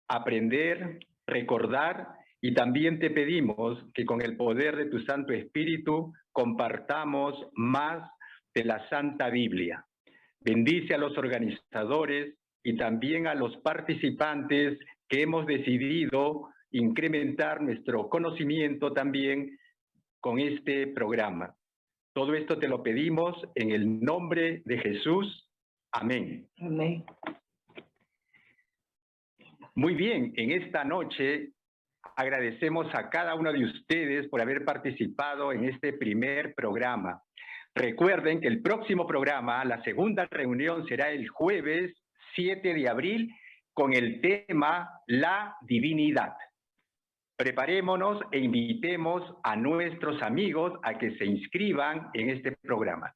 aprender, recordar, y también te pedimos que con el poder de tu Santo Espíritu compartamos más de la Santa Biblia. Bendice a los organizadores y también a los participantes que hemos decidido incrementar nuestro conocimiento también con este programa. Todo esto te lo pedimos en el nombre de Jesús. Amén. Amén. Muy bien, en esta noche agradecemos a cada uno de ustedes por haber participado en este primer programa. Recuerden que el próximo programa, la segunda reunión, será el jueves 7 de abril con el tema La Divinidad. Preparémonos e invitemos a nuestros amigos a que se inscriban en este programa.